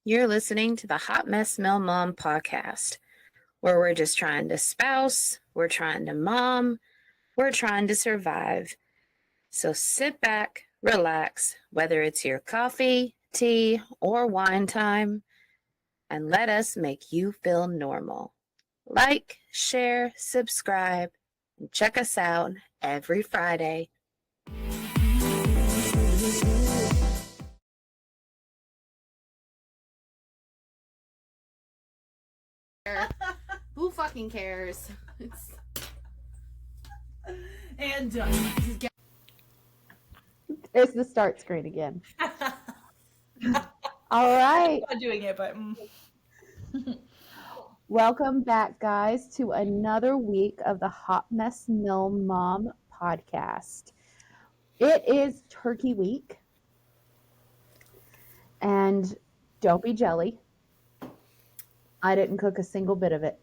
You're listening to the Hot Mess Mel Mom podcast, where we're just trying to spouse, we're trying to mom, we're trying to survive. So sit back, relax, whether it's your coffee, tea, or wine time, and let us make you feel normal. Like, share, subscribe, and check us out every Friday. Who fucking cares? And There's the start screen again. All right. I'm not doing it, but Welcome back, guys, to another week of the Hot Mess Mill Mom podcast. It is Turkey Week, and don't be jelly. I didn't cook a single bit of it.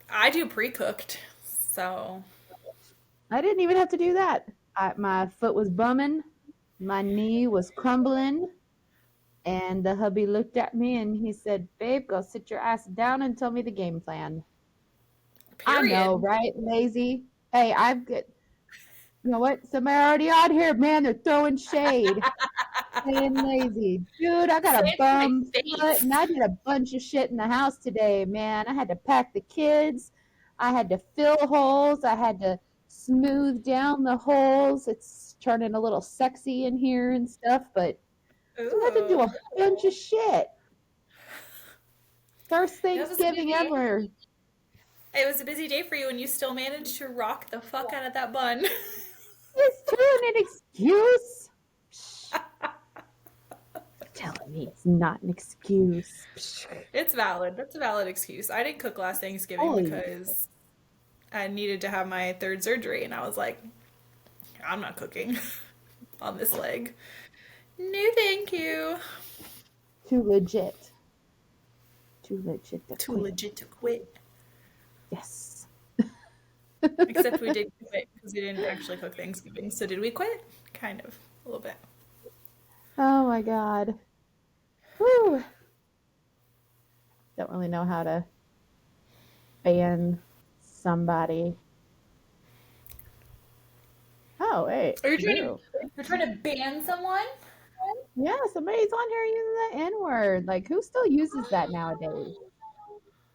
I do pre-cooked, so I didn't even have to do that. My foot was bumming, my knee was crumbling, and the hubby looked at me and he said, "Babe, go sit your ass down and tell me the game plan." period. I know, right? Lazy. Hey, I've got, you know what? Somebody already out here, man. They're throwing shade. Saying lazy. Dude, I got a Say it to my bum face. foot and I did a bunch of shit in the house today, man. I had to pack the kids. I had to fill holes. I had to smooth down the holes. It's turning a little sexy in here and stuff, but I had to do a bunch of shit. First Thanksgiving ever. It was a busy day for you, and you still managed to rock the fuck out of that bun. It's too an excuse. Telling me it's not an excuse. It's valid. That's a valid excuse. I didn't cook last Thanksgiving Holy because I needed to have my third surgery, and I was like, I'm not cooking on this leg. No, thank you. Too legit. Too legit to Too quit. legit to quit. Yes. Except we did quit because we didn't actually cook Thanksgiving. So did we quit? Kind of. A little bit. Oh my God. Whew. Don't really know how to ban somebody. Oh, wait. Are you trying to ban someone? Yeah, somebody's on here using the N-word. Like, who still uses that nowadays?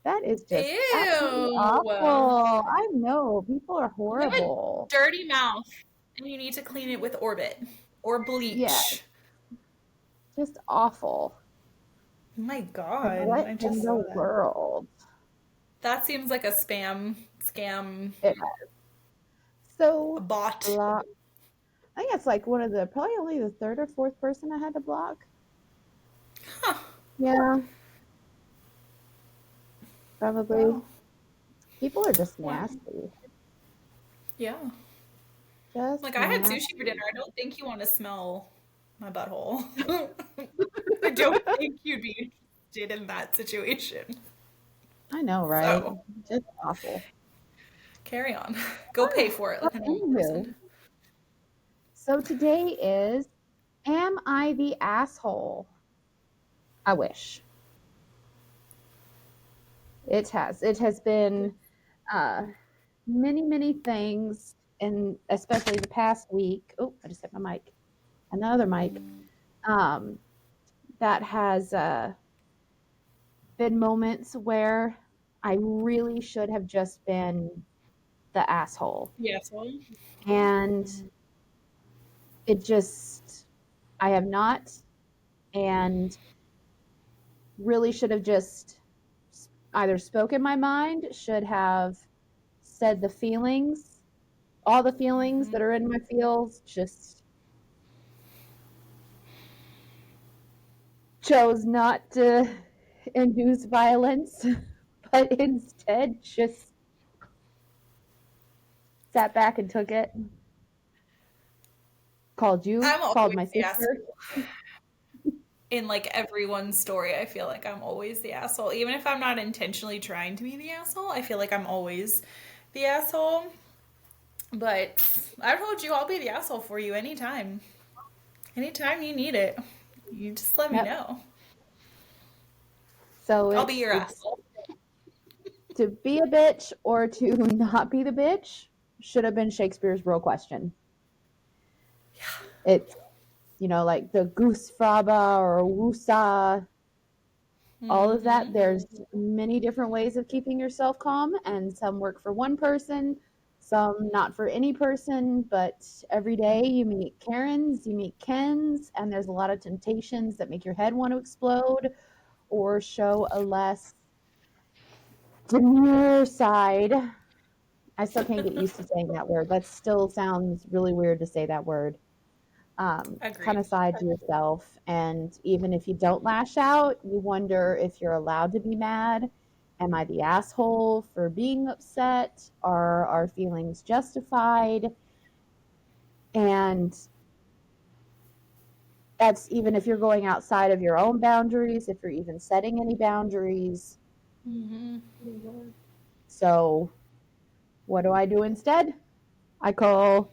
That is just absolutely Ew. awful. I know. People are You have a horrible. dirty mouth, and you need to clean it with Orbit or bleach. Yeah. Just awful. Oh my Like, God. what I in just the saw that. world? That seems like a scam, It so a bot. block. I think it's like probably only the third or fourth person I had to block. Huh. Yeah. Probably. Wow. People are just Wow. nasty. Yeah. Just Like, I had nasty. sushi for dinner. I don't think you want to smell my butthole. I don't think you'd be interested in that situation. I know, right? So, Just awful. carry on. Go pay for it like a normal Anywho, person. so today is, am I the asshole? I wish. It has been many things, and especially the past week. Oh, I just hit my mic. Another mic. That has been moments where I really should have just been the asshole. Yes, well, And I have not, and really should have just either spoken my mind, should have said the feelings, all the feelings that are in my feels, just chose not to induce violence, but instead just sat back and took it. Called you, I'm called always my the sister. asshole. In like everyone's story, I feel like I'm always the asshole. Even if I'm not intentionally trying to be the asshole, I feel like I'm always the asshole. But I told you I'll be the asshole for you anytime. Anytime you need it. You just let me Yep. know. So I'll be your it's asshole. to be a bitch or to not be the bitch should have been Shakespeare's real question. It's, like the goose fraba or wusa, all of that. There's many different ways of keeping yourself calm, and some work for one person, some not for any person. But every day you meet Karens, you meet Kens, and there's a lot of temptations that make your head want to explode or show a less demure side. I still can't get used to saying that word. That still sounds really weird to say that word. Kind Agreed. of side to yourself. And even if you don't lash out, you wonder if you're allowed to be mad. Am I the asshole for being upset? Are our feelings justified? And that's even if you're going outside of your own boundaries, if you're even setting any boundaries. So, what do I do instead? I call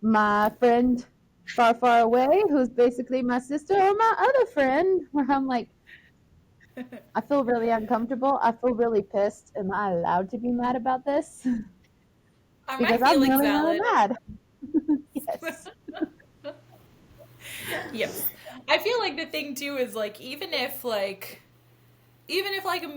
my friend far, far away, who's basically my sister, or my other friend, where I'm like, I feel really uncomfortable. I feel really pissed. Am I allowed to be mad about this? Are my Because I'm feelings really, really valid? mad. Yes. Yes. I feel like the thing too is like even if like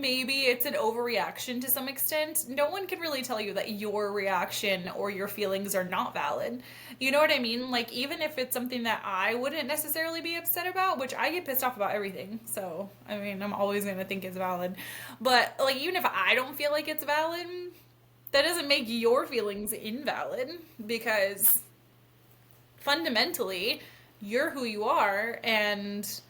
maybe it's an overreaction to some extent, no one can really tell you that your reaction or your feelings are not valid. You know what I mean? Like even if it's something that I wouldn't necessarily be upset about, which I get pissed off about everything. So, I mean, I'm always going to think it's valid. But like even if I don't feel like it's valid, that doesn't make your feelings invalid because fundamentally you're who you are and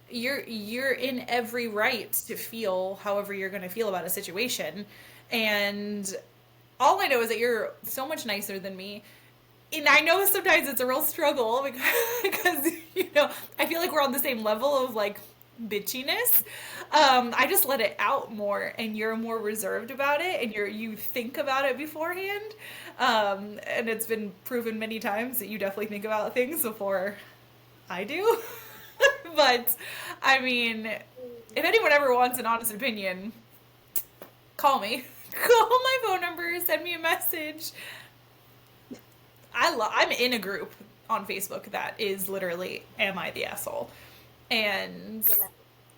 you're in every right to feel however you're going to feel about a situation. And all I know is that you're so much nicer than me. And I know sometimes it's a real struggle because I feel like we're on the same level of like bitchiness. I just let it out more, and you're more reserved about it, and you think about it beforehand. And it's been proven many times that you definitely think about things before I do. But I mean, if anyone ever wants an honest opinion, call me. Call my phone number, send me a message. I'm in a group on Facebook that is literally "Am I the asshole?" And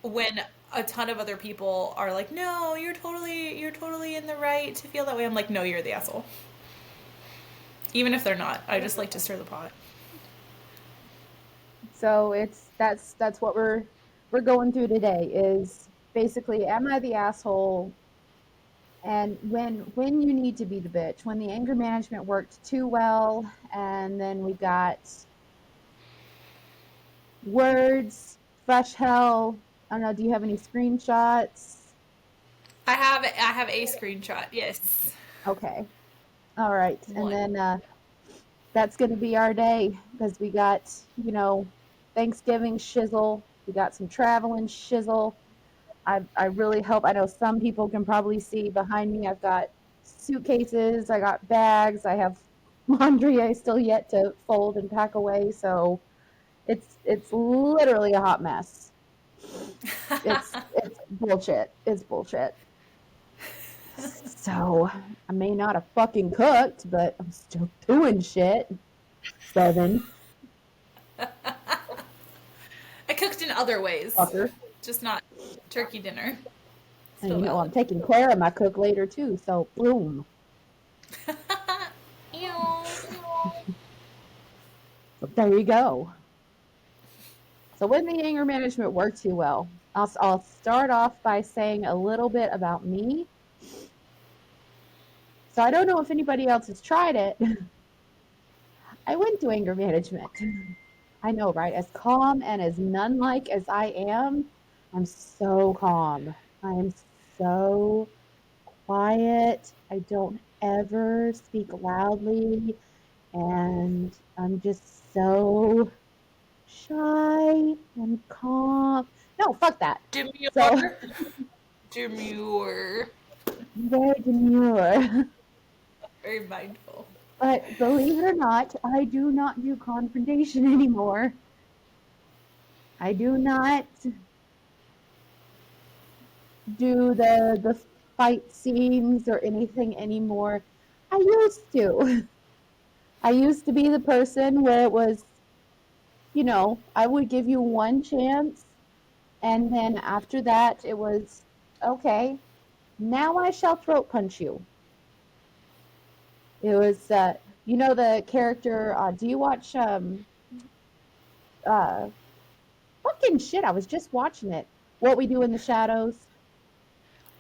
when a ton of other people are like, "No, you're totally in the right to feel that way," I'm like, "No, you're the asshole." Even if they're not, I just like to stir the pot. So that's what we're going through today is basically, am I the asshole? And when you need to be the bitch, when the anger management worked too well, and then we got words, fresh hell. I don't know, do you have any screenshots? I have a screenshot. Yes. Okay. All right. And One. then that's going to be our day because we got, Thanksgiving shizzle. We got some traveling shizzle. I really hope, I know some people can probably see behind me, I've got suitcases, I got bags, I have laundry I still yet to fold and pack away. So it's literally a hot mess. It's bullshit. It's bullshit. So I may not have fucking cooked, but I'm still doing shit. 7 I cooked in other ways, fucker. just not turkey dinner. And Still valid. I'm taking care of my cook later too. So boom. Ew. So there you go. So when the anger management worked too well, I'll start off by saying a little bit about me. So I don't know if anybody else has tried it. I went to anger management. I know, right? As calm and as nun-like as I am, I'm so calm. I am so quiet. I don't ever speak loudly, and I'm just so shy and calm. No, fuck that. So Demure. Demure. very demure. Very mindful. But believe it or not, I do not do confrontation anymore. I do not do the fight scenes or anything anymore. I used to. I used to be the person where it was, I would give you one chance, and then after that, it was okay. Now I shall throat punch you. It was, the character. Do you watch uh fucking shit? I was just watching it. What We Do in the Shadows.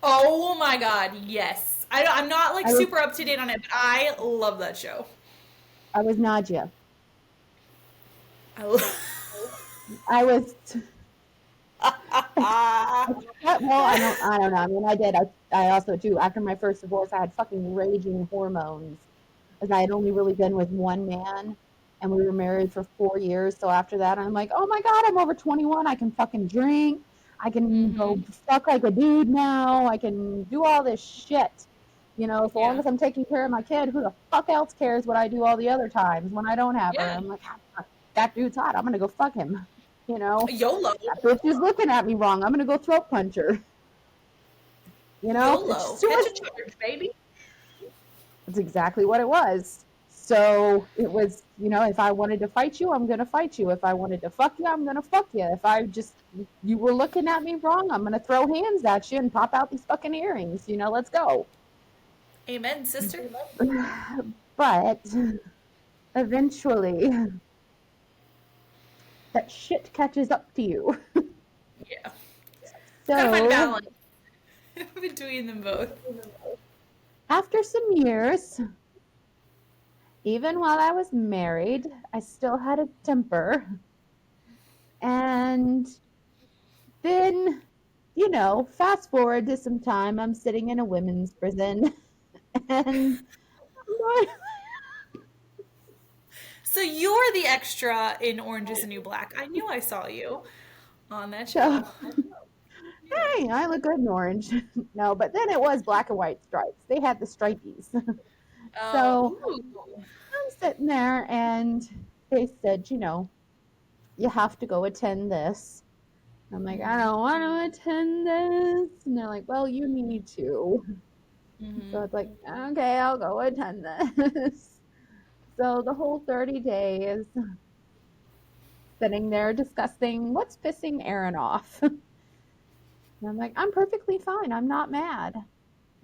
Oh my god, yes. I'm not like I was super up to date on it, but I love that show. I was Nadia. I love. I was. Well, I don't know. I mean, I did. I also too. After my first divorce, I had fucking raging hormones, as I had only really been with one man, and we were married for 4 years. So after that, I'm like, oh my god, I'm over 21. I can fucking drink. I can go Hmm. fuck like a dude now. I can do all this shit. As long Yeah. as I'm taking care of my kid, who the fuck else cares what I do all the other times when I don't have her? Yeah. I'm like, "Ah, that dude's hot. I'm gonna go fuck him. You know, YOLO. that bitch is looking at me wrong. I'm gonna go throat punch her. It's YOLO. just Catch a charge, baby. it's exactly what it was. So it was, if I wanted to fight you, I'm gonna fight you. If I wanted to fuck you, I'm gonna fuck you. If you were looking at me wrong, I'm gonna throw hands at you and pop out these fucking earrings. Let's go. Amen, sister. But eventually, that shit catches up to you. Yeah. Gotta find a So balance between them both. after some years, even while I was married, I still had a temper. And then, fast forward to some time, I'm sitting in a women's prison. And So you're the extra in Orange is the New Black. I knew I saw you on that so, show. hey, I look good in orange. No, but then it was black and white stripes. They had the stripies. So Ooh. I'm sitting there and they said, you have to go attend this. I'm like, I Mhm. don't want to attend this. And they're like, well, you need to. So Mhm. it's like, okay, I'll go attend this. So the whole 30 days sitting there discussing what's pissing Aaron off. And I'm like, I'm perfectly fine. I'm not mad.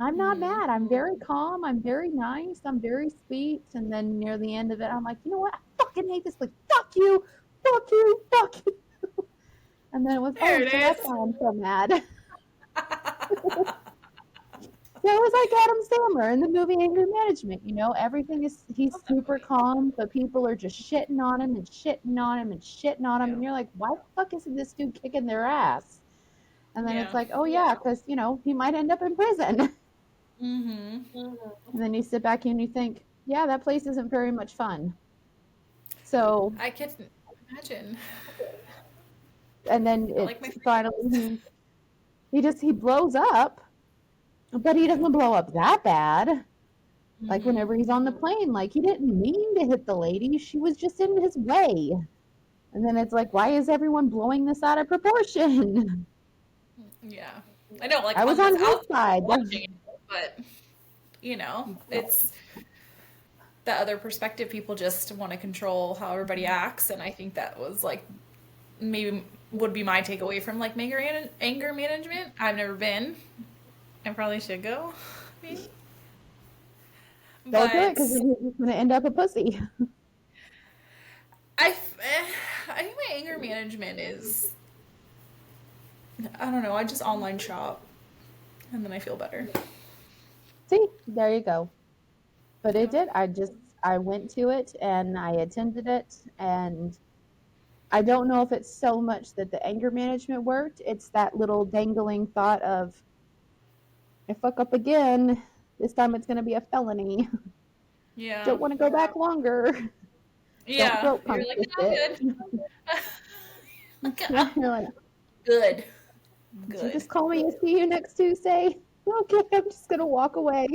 I'm not Mhm. mad. I'm very calm. I'm very nice. I'm very sweet. And then near the end of it, I'm like, you know what? I fucking hate this place. Fuck you. Fuck you. Fuck you. And then it was, There oh, it so that's is. why I'm so mad. So it was like Adam Sandler in the movie Anger Management. Everything he's super calm, but people are just shitting on him and shitting on him and shitting on him. Yeah. And you're like, why the fuck isn't this dude kicking their ass? And then it's Yeah. like, oh yeah, because, he might end up in prison. Mhm. And then you sit back and you think, yeah, that place isn't very much fun. So, I can imagine. and then I it like my finally, he blows up, but he doesn't blow up that bad. Like Mhm. whenever he's on the plane, like he didn't mean to hit the lady. She was just in his way. And then it's like, why is everyone blowing this out of proportion? Yeah. I know, like I was on this on his outside side. watching it, but it's that other perspective. People just want to control how everybody acts, and I think that was like maybe would be my takeaway from like anger management. I've never been. I probably should go, maybe. Don't do it But because you're just going to end up a pussy. I, I think my anger management is I don't know. I just online shop, and then I feel better. See, there you go. But it Yeah. did. I went to it and I attended it. And I don't know if it's so much that the anger management worked. It's that little dangling thought of, if I fuck up again, this time it's going to be a felony. Yeah. Don't want to go back longer. Don't Yeah. throat You're punch like, this no, I'm bitch. good. Like, Yeah, you're like, good. did you Good. just call me and see you next Tuesday? Okay, I'm just gonna walk away.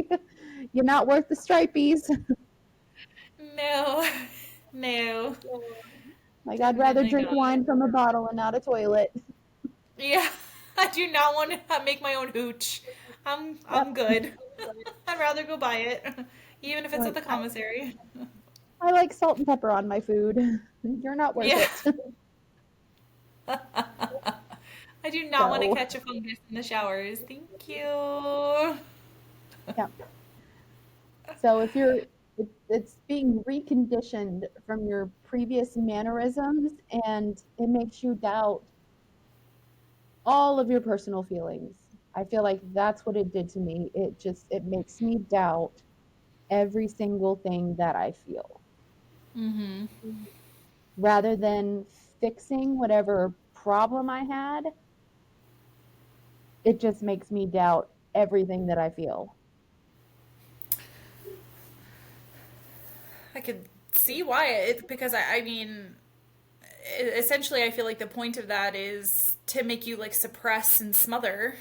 You're not worth the stripies. No. No. Like, I'd rather Definitely drink not. wine from a bottle and not a toilet. Yeah, I do not want to make my own hooch. I'm Yep. good. I'd rather go buy it, even if it's at Like, the commissary. I like salt and pepper on my food. You're not worth Yeah. it. I do not want to So, catch a fungus in the showers. Thank you. yep. So if you're, it's being reconditioned from your previous mannerisms, and it makes you doubt all of your personal feelings. I feel like that's what it did to me. It makes me doubt every single thing that I feel. Mm-hmm. Rather than fixing whatever problem I had, it just makes me doubt everything that I feel. I could see why because I mean, essentially, I feel like the point of that is to make you like suppress and smother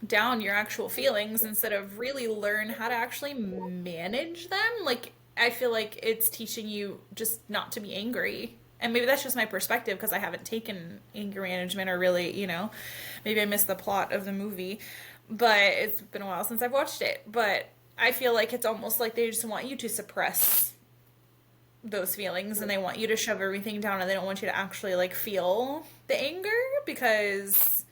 down your actual feelings instead of really learn how to actually manage them. Like, I feel like it's teaching you just not to be angry. And maybe that's just my perspective because I haven't taken anger management or really, maybe I missed the plot of the movie. But it's been a while since I've watched it. But I feel like it's almost like they just want you to suppress those feelings and they want you to shove everything down and they don't want you to actually like feel the anger because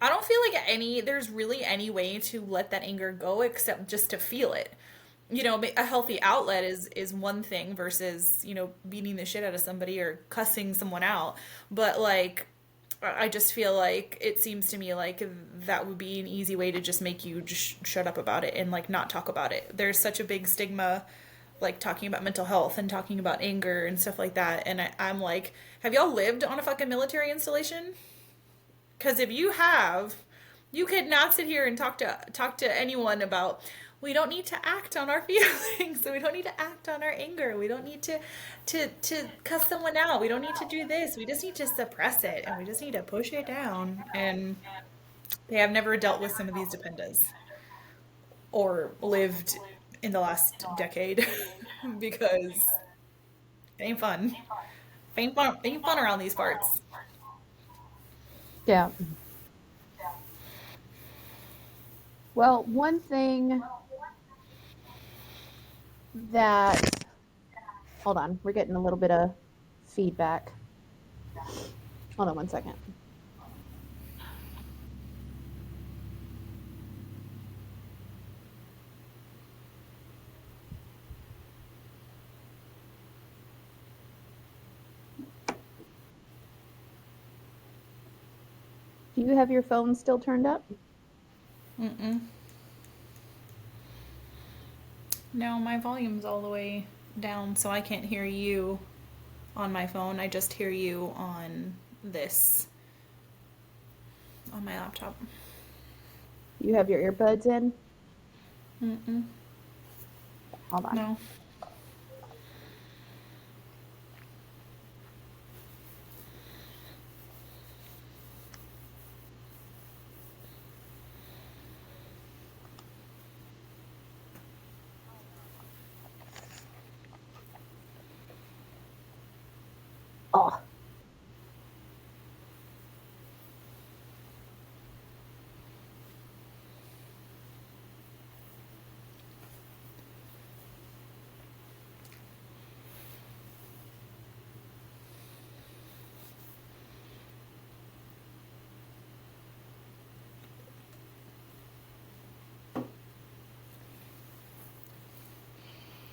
I don't feel like there's really any way to let that anger go except just to feel it. A healthy outlet is one thing versus, beating the shit out of somebody or cussing someone out. But like I just feel like it seems to me like that would be an easy way to just make you just shut up about it and like not talk about it. There's such a big stigma like talking about mental health and talking about anger and stuff like that. And I'm like, have y'all lived on a fucking military installation? Because if you have, you could not sit here and talk to anyone about we don't need to act on our feelings. So we don't need to act on our anger. We don't need to cuss someone out. We don't need to do this. We just need to suppress it and we just need to push it down. And they have never dealt with some of these dependas or lived in the last decade because it ain't fun. It ain't fun around these parts. Yeah. Well, one thing that, hold on, we're getting a little bit of feedback. Hold on one second. Do you have your phone still turned up? Mm-mm. No, my volume's all the way down, so I can't hear you on my phone. I just hear you on this, on my laptop. You have your earbuds in? Mm-mm. Hold on. No. Oh.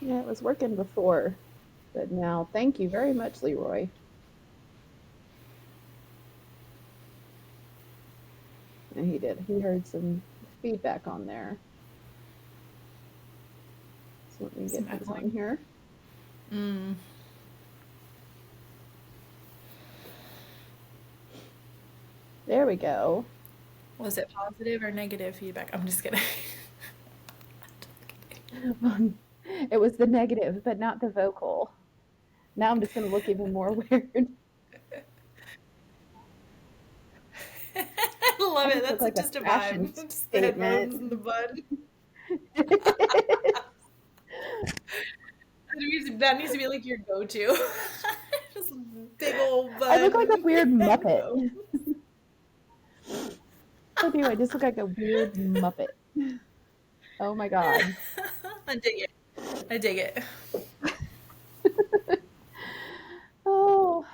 Yeah, it was working before, but now, thank you very much, Leroy. And he did. He heard some feedback on there. So let me Some get these on echoing. here. Mm. There we go. Was it positive or negative feedback? I'm just kidding. It was the negative, but not the vocal. Now I'm just going to look even more weird. I love I it. just look That's like a just a fashion vibe. Just the statement. headphones and the bud. That needs to be like your go-to. Just big old bun. I look like a weird and Muppet. go. I do. I just look like a weird Muppet. Oh my God. I dig it. I dig it. Oh,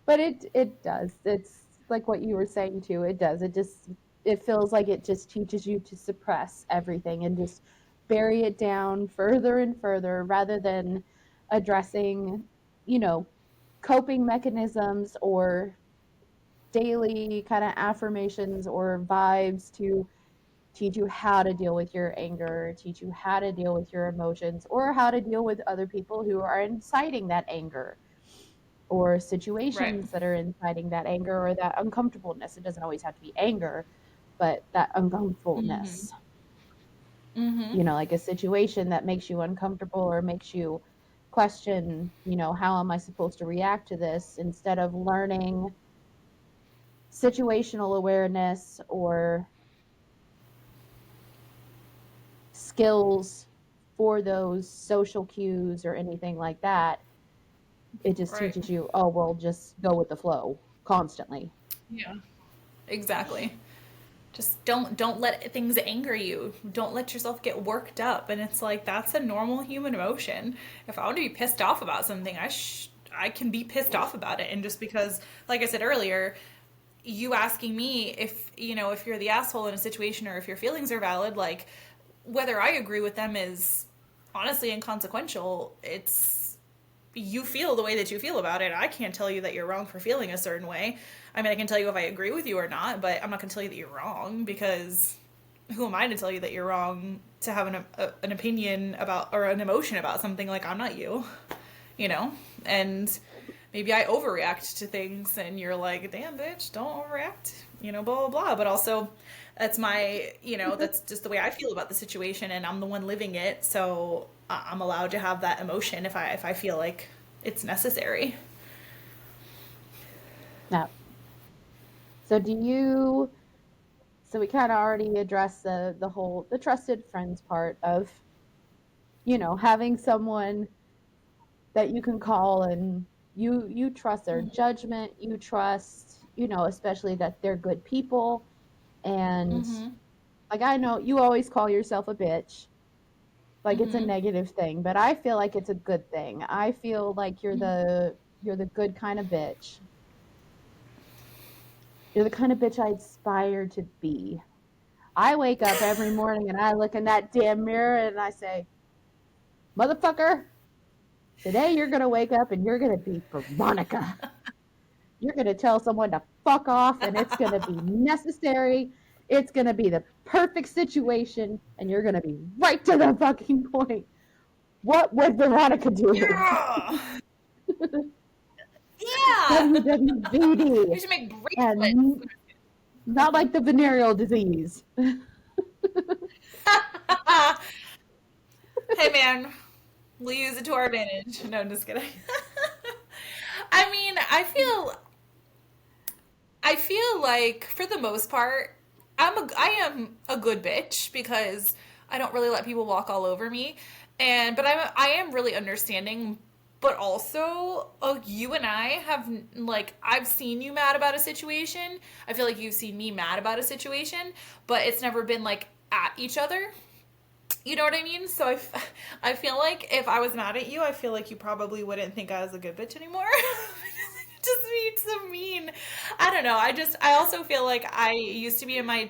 but it does. It's like what you were saying too. It does. It feels like it just teaches you to suppress everything and just bury it down further and further rather than addressing, you know, coping mechanisms or daily kind of affirmations or vibes to teach you how to deal with your anger, teach you how to deal with your emotions, or how to deal with other people who are inciting that anger or Right. situations that are inciting that anger or that uncomfortableness. It doesn't always have to be anger, but that Mm-hmm. uncomfortableness. Mm-hmm. You know, like a situation that makes you uncomfortable or makes you question, you know, how am I supposed to react to this instead of learning situational awareness or skills for those social cues or anything like that. It just Right. teaches you, oh, well, just go with the flow constantly. Yeah. Exactly. Just don't let things anger you. Don't let yourself get worked up. And it's like that's a normal human emotion. If I want to be pissed off about something, I can be pissed off about it. And just because, like I said earlier, you asking me if if you're the asshole in a situation or if your feelings are valid, like whether I agree with them is honestly inconsequential. It's you feel the way that you feel about it. I can't tell you that you're wrong for feeling a certain way. I mean, I can tell you if I agree with you or not, but I'm not going to tell you that you're wrong because who am I to tell you that you're wrong to have an opinion about or an emotion about something? Like, I'm not you, you know? And maybe I overreact to things and you're like, damn, bitch, don't overreact, blah, blah, blah. But also, that's that's just the way I feel about the situation and I'm the one living it. So I'm allowed to have that emotion if I feel like it's necessary. Now, so do you, so we kind of already addressed the whole, the trusted friends part of, you know, having someone that you can call and you trust their judgment, you trust, you know, especially that they're good people. And Mm-hmm. like, I know you always call yourself a bitch, like it's a Mm-hmm. negative thing, but I feel like it's a good thing. I feel like you're the good kind of bitch. You're the kind of bitch I aspire to be. I wake up every morning and I look in that damn mirror and I say, motherfucker, today you're gonna wake up and you're gonna be Veronica. You're gonna tell someone to fuck off and it's gonna be necessary. It's gonna be the perfect situation and you're gonna be right to the fucking point. What would Veronica do? Yeah. Yeah. We WWVD. should make bracelets. And not like the venereal disease. Hey man, we'll use it to our advantage. No, I'm just kidding. I mean, I feel like for the most part, I am a good bitch because I don't really let people walk all over me, but I am really understanding. But also, you and I have like I've seen you mad about a situation. I feel like you've seen me mad about a situation, but it's never been like at each other. You know what I mean? So I feel like if I was mad at you, I feel like you probably wouldn't think I was a good bitch anymore. It just means so mean. I don't know. I also feel like I used to be in my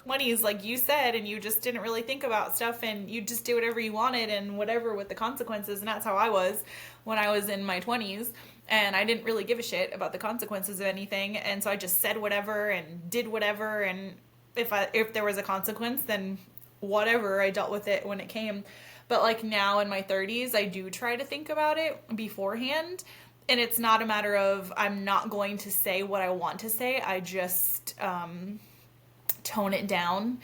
20s, like you said, and you just didn't really think about stuff and you just do whatever you wanted and whatever with the consequences. And that's how I was when I was in my 20s. And I didn't really give a shit about the consequences of anything. And so I just said whatever and did whatever. And if there was a consequence, then whatever, I dealt with it when it came. But like now in my 30s, I do try to think about it beforehand. And it's not a matter of I'm not going to say what I want to say. I just tone it down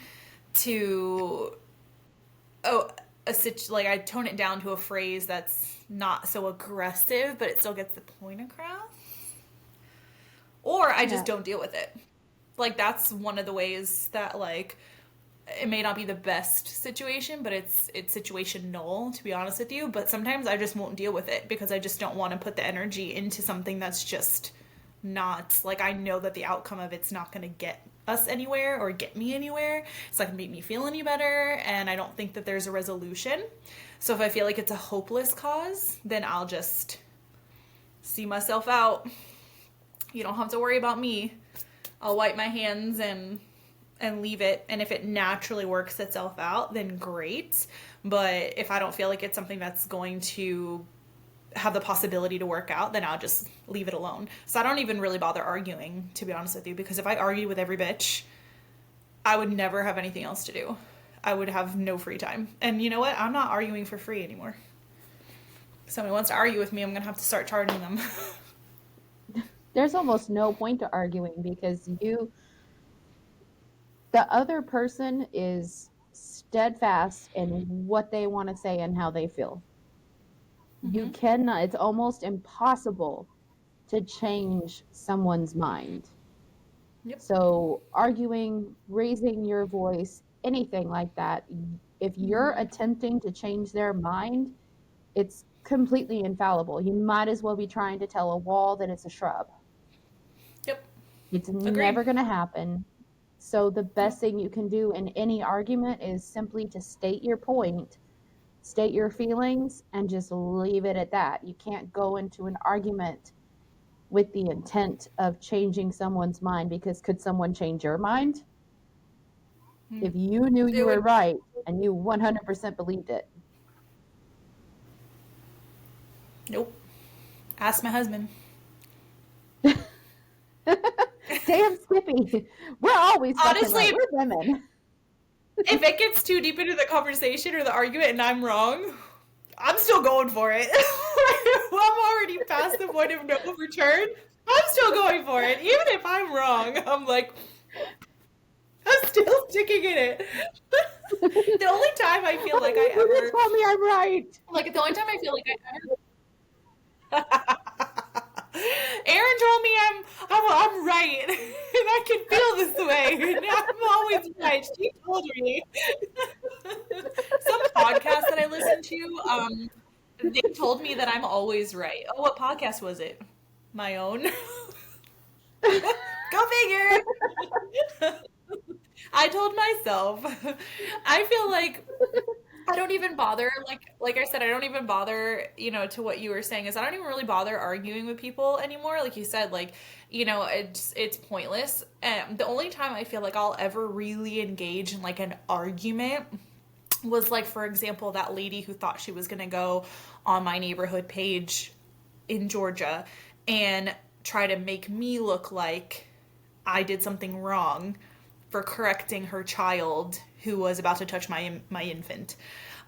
to oh like I tone it down to a phrase that's not so aggressive, but it still gets the point across. Or I just Yeah. don't deal with it. Like that's one of the ways that like it may not be the best situation, but it's situational, to be honest with you. But sometimes I just won't deal with it because I just don't want to put the energy into something that's just not, like, I know that the outcome of it's not going to get us anywhere or get me anywhere. It's not going to make me feel any better, and I don't think that there's a resolution. So if I feel like it's a hopeless cause, then I'll just see myself out. You don't have to worry about me. I'll wipe my hands and leave it. And if it naturally works itself out, then great. But if I don't feel like it's something that's going to have the possibility to work out, then I'll just leave it alone. So I don't even really bother arguing, to be honest with you, because if I argued with every bitch, I would never have anything else to do. I would have no free time. And you know what? I'm not arguing for free anymore. If somebody wants to argue with me, I'm going to have to start charging them. There's almost no point to arguing because the other person is steadfast in what they want to say and how they feel. You cannot, it's almost impossible to change someone's mind. Yep. So arguing, raising your voice, anything like that, if you're attempting to change their mind, it's completely infallible. You might as well be trying to tell a wall that it's a shrub. Yep. It's Agreed. never going to happen. So the best thing you can do in any argument is simply to state your point, state your feelings, and just leave it at that. You can't go into an argument with the intent of changing someone's mind, because could someone change your mind? If you knew you were right and you 100% believed it. Nope. Ask my husband. Damn Skippy. We're always Honestly, fucking right. We're women. If it gets too deep into the conversation or the argument and I'm wrong, I'm still going for it. I'm already past the point of no return. I'm still going for it. Even if I'm wrong, I'm like, I'm still sticking in it. The only time I feel like I ever... tell me I'm right. Like, the only time I feel like I ever... Erin told me I'm right, and I can feel this way. And I'm always right. She told me. Some podcast that I listen to, they told me that I'm always right. Oh, what podcast was it? My own. Go figure. I told myself. I feel like I don't even bother, like I said, I don't even bother, to what you were saying is I don't even really bother arguing with people anymore. Like you said, it's pointless. And the only time I feel like I'll ever really engage in like an argument was like, for example, that lady who thought she was going to go on my neighborhood page in Georgia and try to make me look like I did something wrong for correcting her child who was about to touch my infant.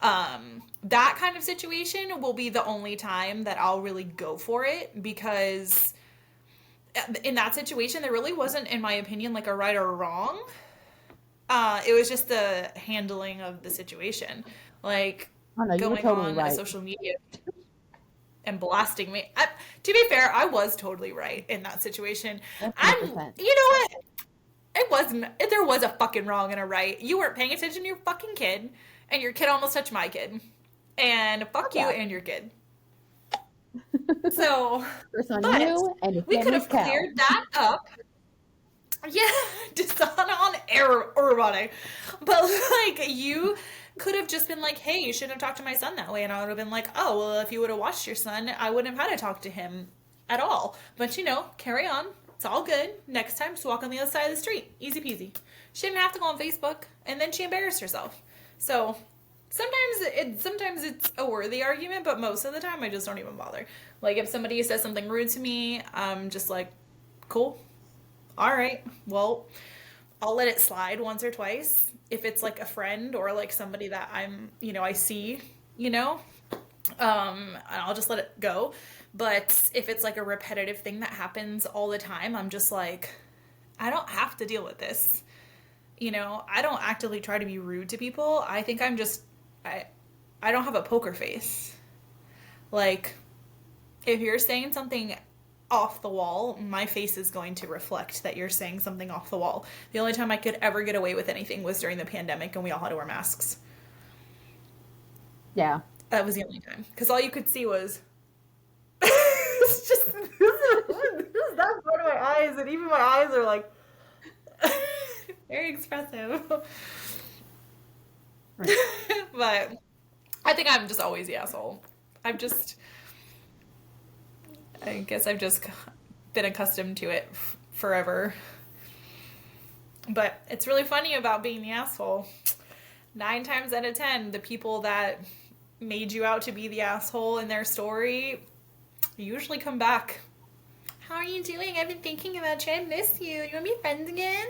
That kind of situation will be the only time that I'll really go for it, because in that situation there really wasn't, in my opinion, like a right or wrong. It was just the handling of the situation, like going totally on social media and blasting me. To be fair, I was totally right in that situation. 100%. You know what? There was a fucking wrong and a right. You weren't paying attention to your fucking kid, and your kid almost touched my kid. And fuck you and your kid. So, we could have cleared that up. Yeah, dishonor on everybody. But, like, you could have just been like, hey, you shouldn't have talked to my son that way. And I would have been like, oh, well, if you would have watched your son, I wouldn't have had to talk to him at all. But, carry on. It's all good. Next time, just walk on the other side of the street. Easy peasy. She didn't have to go on Facebook, and then she embarrassed herself. So sometimes it's a worthy argument, but most of the time I just don't even bother. Like, if somebody says something rude to me, I'm just like, cool. All right. Well, I'll let it slide once or twice. If it's like a friend or like somebody that I see, I'll just let it go. But if it's like a repetitive thing that happens all the time, I'm just like, I don't have to deal with this. I don't actively try to be rude to people. I think I'm just, I don't have a poker face. Like, if you're saying something off the wall, my face is going to reflect that you're saying something off the wall. The only time I could ever get away with anything was during the pandemic and we all had to wear masks. Yeah. That was the only time. Because all you could see was. It's just. This is that part of my eyes, and even my eyes are like. Very expressive. Right. But I think I'm just always the asshole. I guess I've just been accustomed to it forever. But it's really funny about being the asshole. 9 times out of 10, the people that made you out to be the asshole in their story usually come back. How are you doing? I've been thinking about you. I miss you. You want to be friends again?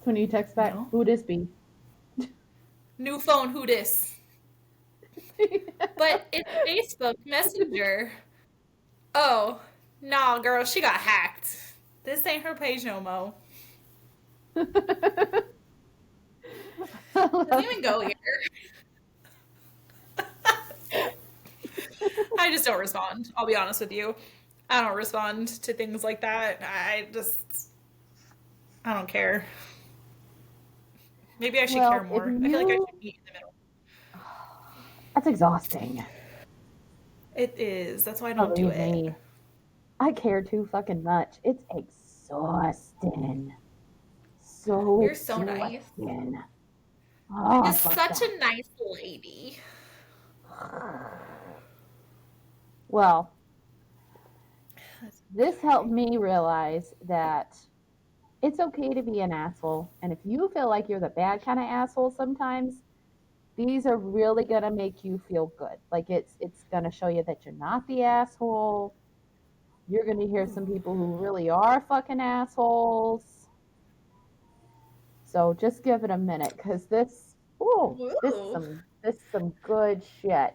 When you text back, No. who this be? New phone, who dis? But it's Facebook Messenger. Oh, nah, girl, she got hacked. This ain't her page no mo. Doesn't even go here. I just don't respond. I'll be honest with you. I don't respond to things like that. I don't care. Maybe I should care more. I feel like I should meet in the middle. That's exhausting. It is. That's why I don't do Believe it. me. I care too fucking much. It's exhausting. You're so nice. exhausting. Oh, You're fuck such that. a nice lady. Well, this helped me realize that it's okay to be an asshole. And if you feel like you're the bad kind of asshole sometimes, these are really going to make you feel good. Like it's going to show you that you're not the asshole. You're going to hear some people who really are fucking assholes. So just give it a minute, because this is some good shit.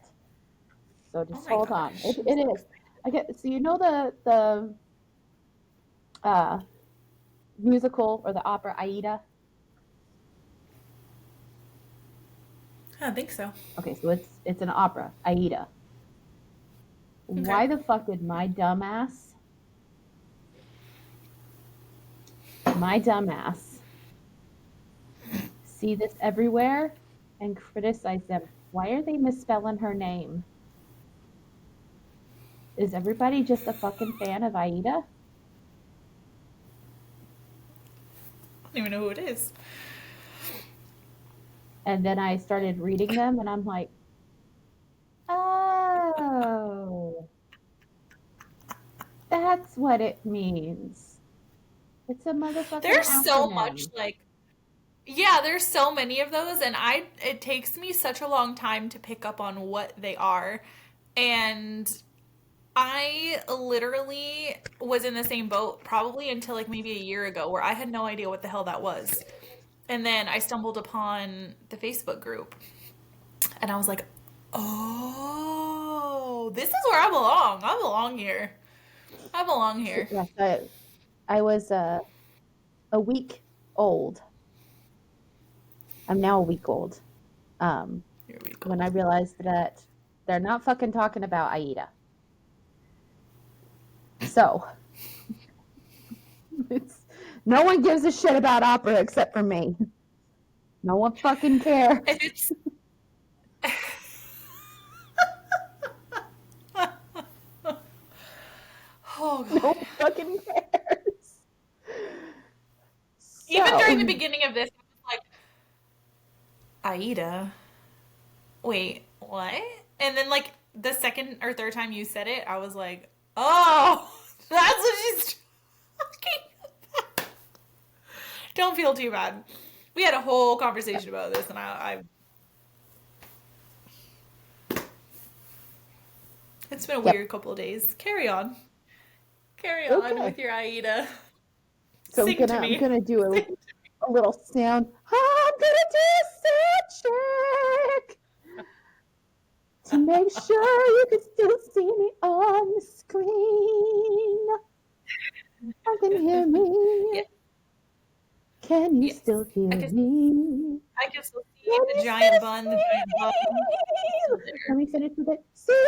So just Oh my hold on. gosh. It is. So you know the musical or the opera Aida? I don't think so. Okay, so it's an opera, Aida. Okay. Why the fuck did my dumbass see this everywhere and criticize them? Why are they misspelling her name? Is everybody just a fucking fan of Aida? I don't even know who it is. And then I started reading them, and I'm like, oh, that's what it means. It's a motherfucking There's so acronym. much yeah, there's so many of those, and it takes me such a long time to pick up on what they are. And I literally was in the same boat probably until like maybe a year ago, where I had no idea what the hell that was. And then I stumbled upon the Facebook group, and I was like, oh, this is where I belong. I belong here. I belong here. Yes, I was a week old. I'm now a week old. Here we go. When I realized that they're not fucking talking about Aida. So, no one gives a shit about opera except for me. No one fucking cares. And it's oh No god. one fucking cares. Even So- during the beginning of this, I was like, Aida? Wait, what? And then like the second or third time you said it, I was like, oh, that's what she's talking about. Don't feel too bad. We had a whole conversation about this, and I it's been a Yep. weird couple of days. Carry on. Carry on Okay. with your Aida. So Sing to me. I'm gonna do a little sound. I'm gonna do a sound check to make sure you can still see me on the screen. I can hear me. Yeah. Can you Yes. still hear I can- me? I can still see Can the you giant still bun, see the giant bun. me? Let me finish with it. See me.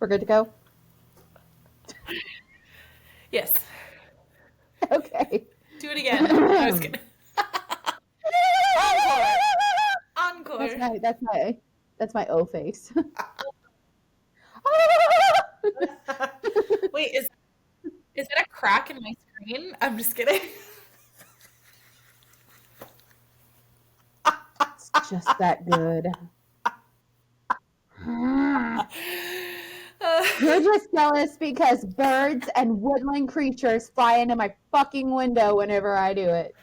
We're good to go? Yes. Okay. Do it again. I was kidding. Encore. That's my O face. Wait, is that a crack in my screen? I'm just kidding. It's just that good. You're just jealous because birds and woodland creatures fly into my fucking window whenever I do it.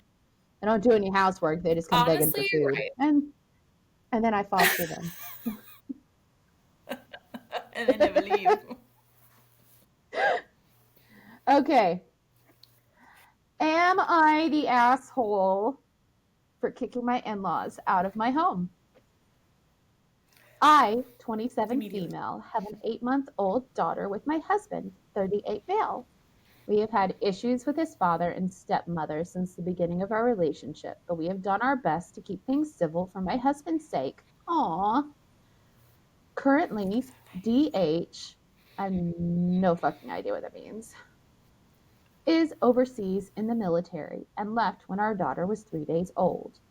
I don't do any housework. They just come begging for Honestly, food. right. And then I foster them. And they never leave. Okay. Am I the asshole for kicking my in-laws out of my home? I, 27 Immediately. female, have an 8-month-old daughter with my husband, 38 male. We have had issues with his father and stepmother since the beginning of our relationship, but we have done our best to keep things civil for my husband's sake. Aww. Currently, DH, I have no fucking idea what that means, is overseas in the military and left when our daughter was 3 days old.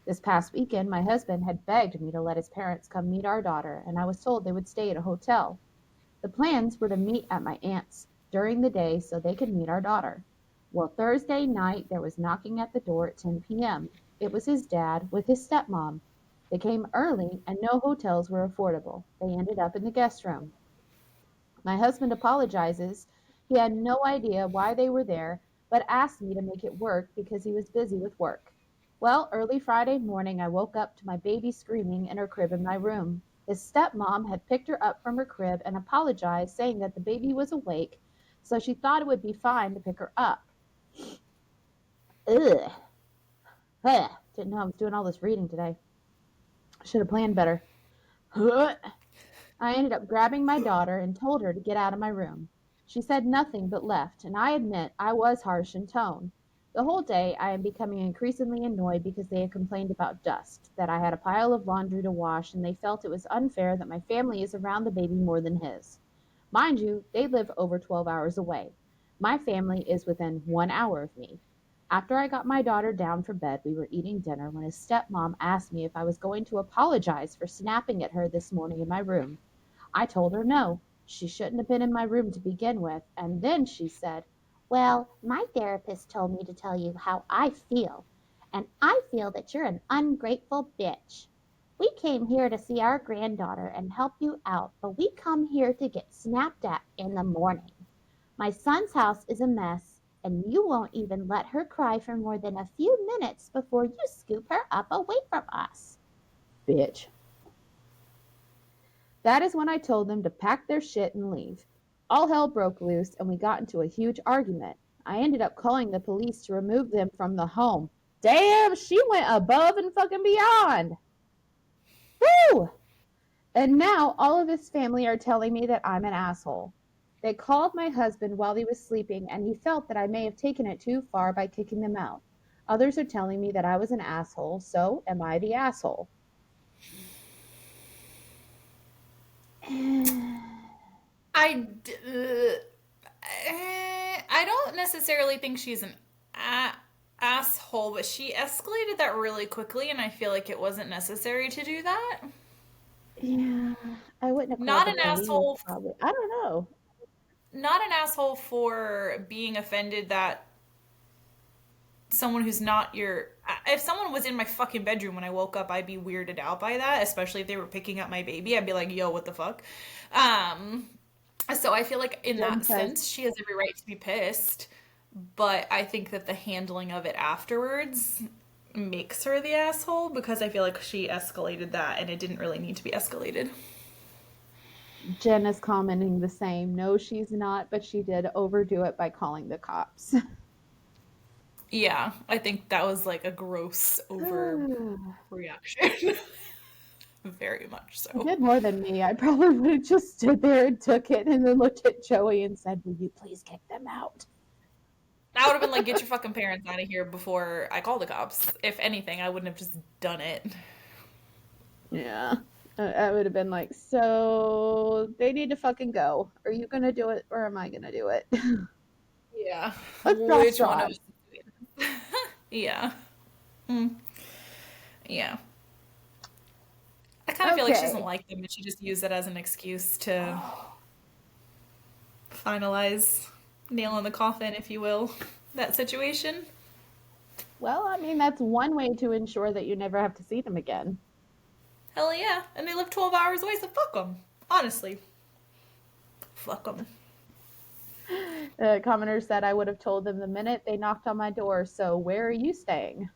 This past weekend, my husband had begged me to let his parents come meet our daughter, and I was told they would stay at a hotel. The plans were to meet at my aunt's during the day so they could meet our daughter. Well, Thursday night, there was knocking at the door at 10 p.m. It was his dad with his stepmom. They came early, and no hotels were affordable. They ended up in the guest room. My husband apologizes. He had no idea why they were there, but asked me to make it work because he was busy with work. Well, early Friday morning, I woke up to my baby screaming in her crib in my room. His stepmom had picked her up from her crib and apologized, saying that the baby was awake, so she thought it would be fine to pick her up. Ugh. Ugh. Didn't know I was doing all this reading today. Should have planned better. I ended up grabbing my daughter and told her to get out of my room. She said nothing but left, and I admit I was harsh in tone. The whole day I am becoming increasingly annoyed because they had complained about dust, that I had a pile of laundry to wash, and they felt it was unfair that my family is around the baby more than his. Mind you, they live over 12 hours away. My family is within 1 hour of me. After I got my daughter down for bed, we were eating dinner when his stepmom asked me if I was going to apologize for snapping at her this morning in my room. I told her no, she shouldn't have been in my room to begin with, and then she said, "Well, my therapist told me to tell you how I feel, and I feel that you're an ungrateful bitch. We came here to see our granddaughter and help you out, but we come here to get snapped at in the morning. My son's house is a mess, and you won't even let her cry for more than a few minutes before you scoop her up away from us." Bitch. That is when I told them to pack their shit and leave. All hell broke loose, and we got into a huge argument. I ended up calling the police to remove them from the home. Damn, she went above and fucking beyond. Woo! And now all of his family are telling me that I'm an asshole. They called my husband while he was sleeping, and he felt that I may have taken it too far by kicking them out. Others are telling me that I was an asshole, so am I the asshole? I don't necessarily think she's an asshole, but she escalated that really quickly, and I feel like it wasn't necessary to do that. Yeah, I wouldn't have Not called an the police, asshole. probably. I don't know. Not an asshole for being offended that someone who's not your. If someone was in my fucking bedroom when I woke up, I'd be weirded out by that, especially if they were picking up my baby. I'd be like, yo, what the fuck? So I feel like in Jen that says, sense, she has every right to be pissed. But I think that the handling of it afterwards makes her the asshole because I feel like she escalated that and it didn't really need to be escalated. Jen is commenting the same. No, she's not, but she did overdo it by calling the cops. Yeah, I think that was like a gross overreaction. Very much She so. did more than me. I probably would have just stood there and took it and then looked at Joey and said, "Will you please kick them out?" I would have been like, get your fucking parents out of here before I call the cops. If anything, I wouldn't have just done it. Yeah. I would have been like, so they need to fucking go. Are you gonna do it or am I gonna do it? Yeah. Let's draw Which one of straws. us is doing it? Yeah. Hmm. Yeah. I kind of feel like she doesn't Okay. like them, but she just used it as an excuse to finalize, nail in the coffin, if you will, that situation. Well, I mean, that's one way to ensure that you never have to see them again. Hell yeah. And they live 12 hours away, so fuck them. Honestly. Fuck them. The commenter said I would have told them the minute they knocked on my door. So where are you staying?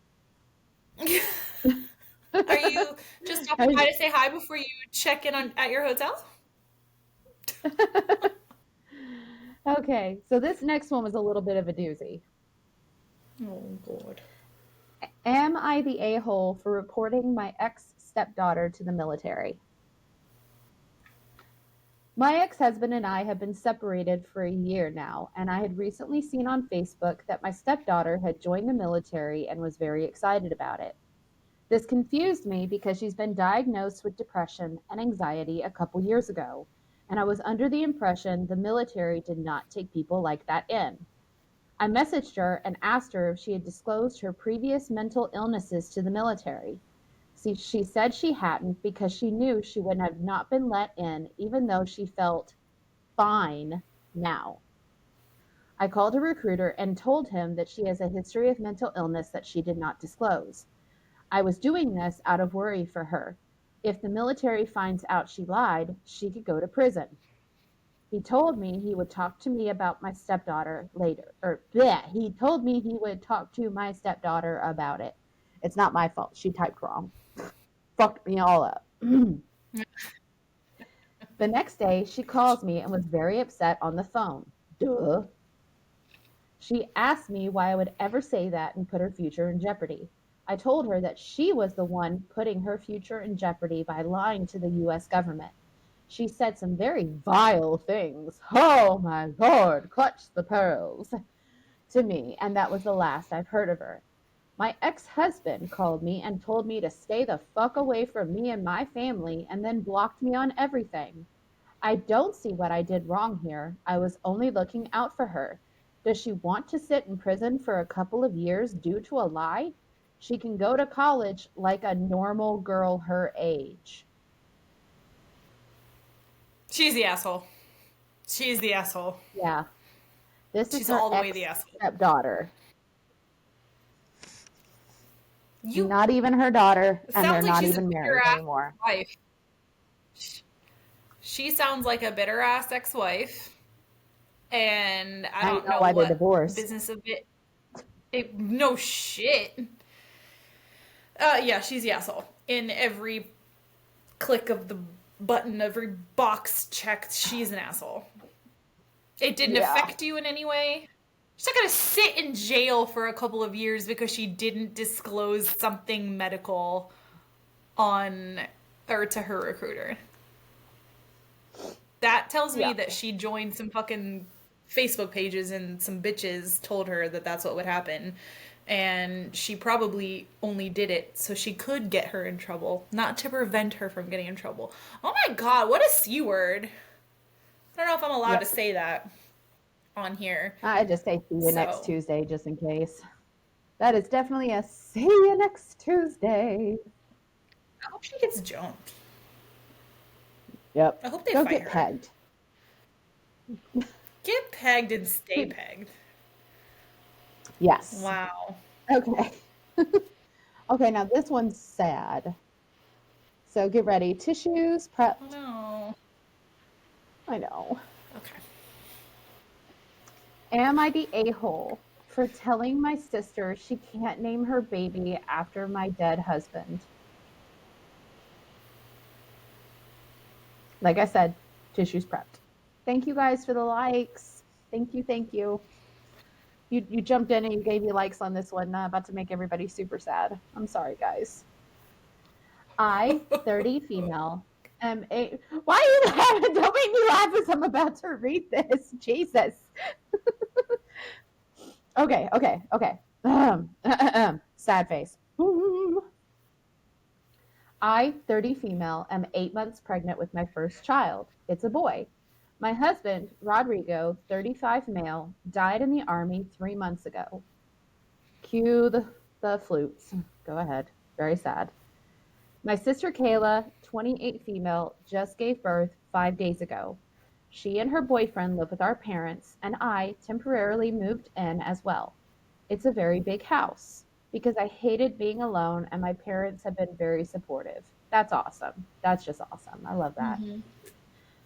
Are you just stopping by to say hi before you check in at your hotel? Okay, so this next one was a little bit of a doozy. Oh, God. Am I the a-hole for reporting my ex-stepdaughter to the military? My ex-husband and I have been separated for a year now, and I had recently seen on Facebook that my stepdaughter had joined the military and was very excited about it. This confused me because she's been diagnosed with depression and anxiety a couple years ago, and I was under the impression the military did not take people like that in. I messaged her and asked her if she had disclosed her previous mental illnesses to the military. See, she said she hadn't because she knew she would have not been let in, even though she felt fine now. I called a recruiter and told him that she has a history of mental illness that she did not disclose. I was doing this out of worry for her. If the military finds out she lied, she could go to prison. He told me he would talk to me about my stepdaughter later. Or, bleh, he told me he would talk to my stepdaughter about it. It's not my fault. She typed wrong. Fucked me all up. The next day, she calls me and was very upset on the phone. Duh. She asked me why I would ever say that and put her future in jeopardy. I told her that she was the one putting her future in jeopardy by lying to the US government. She said some very vile things. Oh my lord, clutch the pearls to me, and that was the last I've heard of her. My ex-husband called me and told me to stay the fuck away from me and my family and then blocked me on everything. I don't see what I did wrong here. I was only looking out for her. Does she want to sit in prison for a couple of years due to a lie? She can go to college like a normal girl her age. She's the asshole. She's the asshole. Yeah, this is She's her all the way the ex asshole. stepdaughter. You Not even her daughter, and they're sounds like not she's a even bitter married ass anymore. wife. She sounds like a bitter ass ex-wife, and I I don't know know why they what divorced. business of it. No shit. Yeah, she's the asshole. In every click of the button, every box checked, she's an asshole. It didn't Yeah. affect you in any way. She's not gonna sit in jail for a couple of years because she didn't disclose something medical on or to her recruiter. That tells me Yeah. that she joined some fucking Facebook pages and some bitches told her that that's what would happen. And she probably only did it so she could get her in trouble, not to prevent her from getting in trouble. Oh my god, what a C word. I don't know if I'm allowed to Yep. say that on here. I just say see you next So, Tuesday just in case. That is definitely a see you next Tuesday. I hope she gets jumped. Yep. I hope they Go fight get her. pegged. Get pegged and stay pegged. Yes. Wow. Okay. Okay, now this one's sad. So get ready. Tissues Oh prepped. no. I know. Okay. Am I the a-hole for telling my sister she can't name her baby after my dead husband? Like I said, tissues prepped. Thank you guys for the likes. Thank you, thank you. You jumped in and you gave me likes on this one. About to make everybody super sad. I'm sorry, guys. I, 30 female, am a. Why are you laughing? Don't make me laugh as I'm about to read this. Jesus. Okay. Sad face. I, 30 female, am 8 months pregnant with my first child. It's a boy. My husband, Rodrigo, 35 male, died in the Army 3 months ago. Cue the flutes. Go ahead. Very sad. My sister Kayla, 28 female, just gave birth 5 days ago. She and her boyfriend live with our parents, and I temporarily moved in as well. It's a very big house because I hated being alone, and my parents have been very supportive. That's awesome. That's just awesome. I love that. Mm-hmm.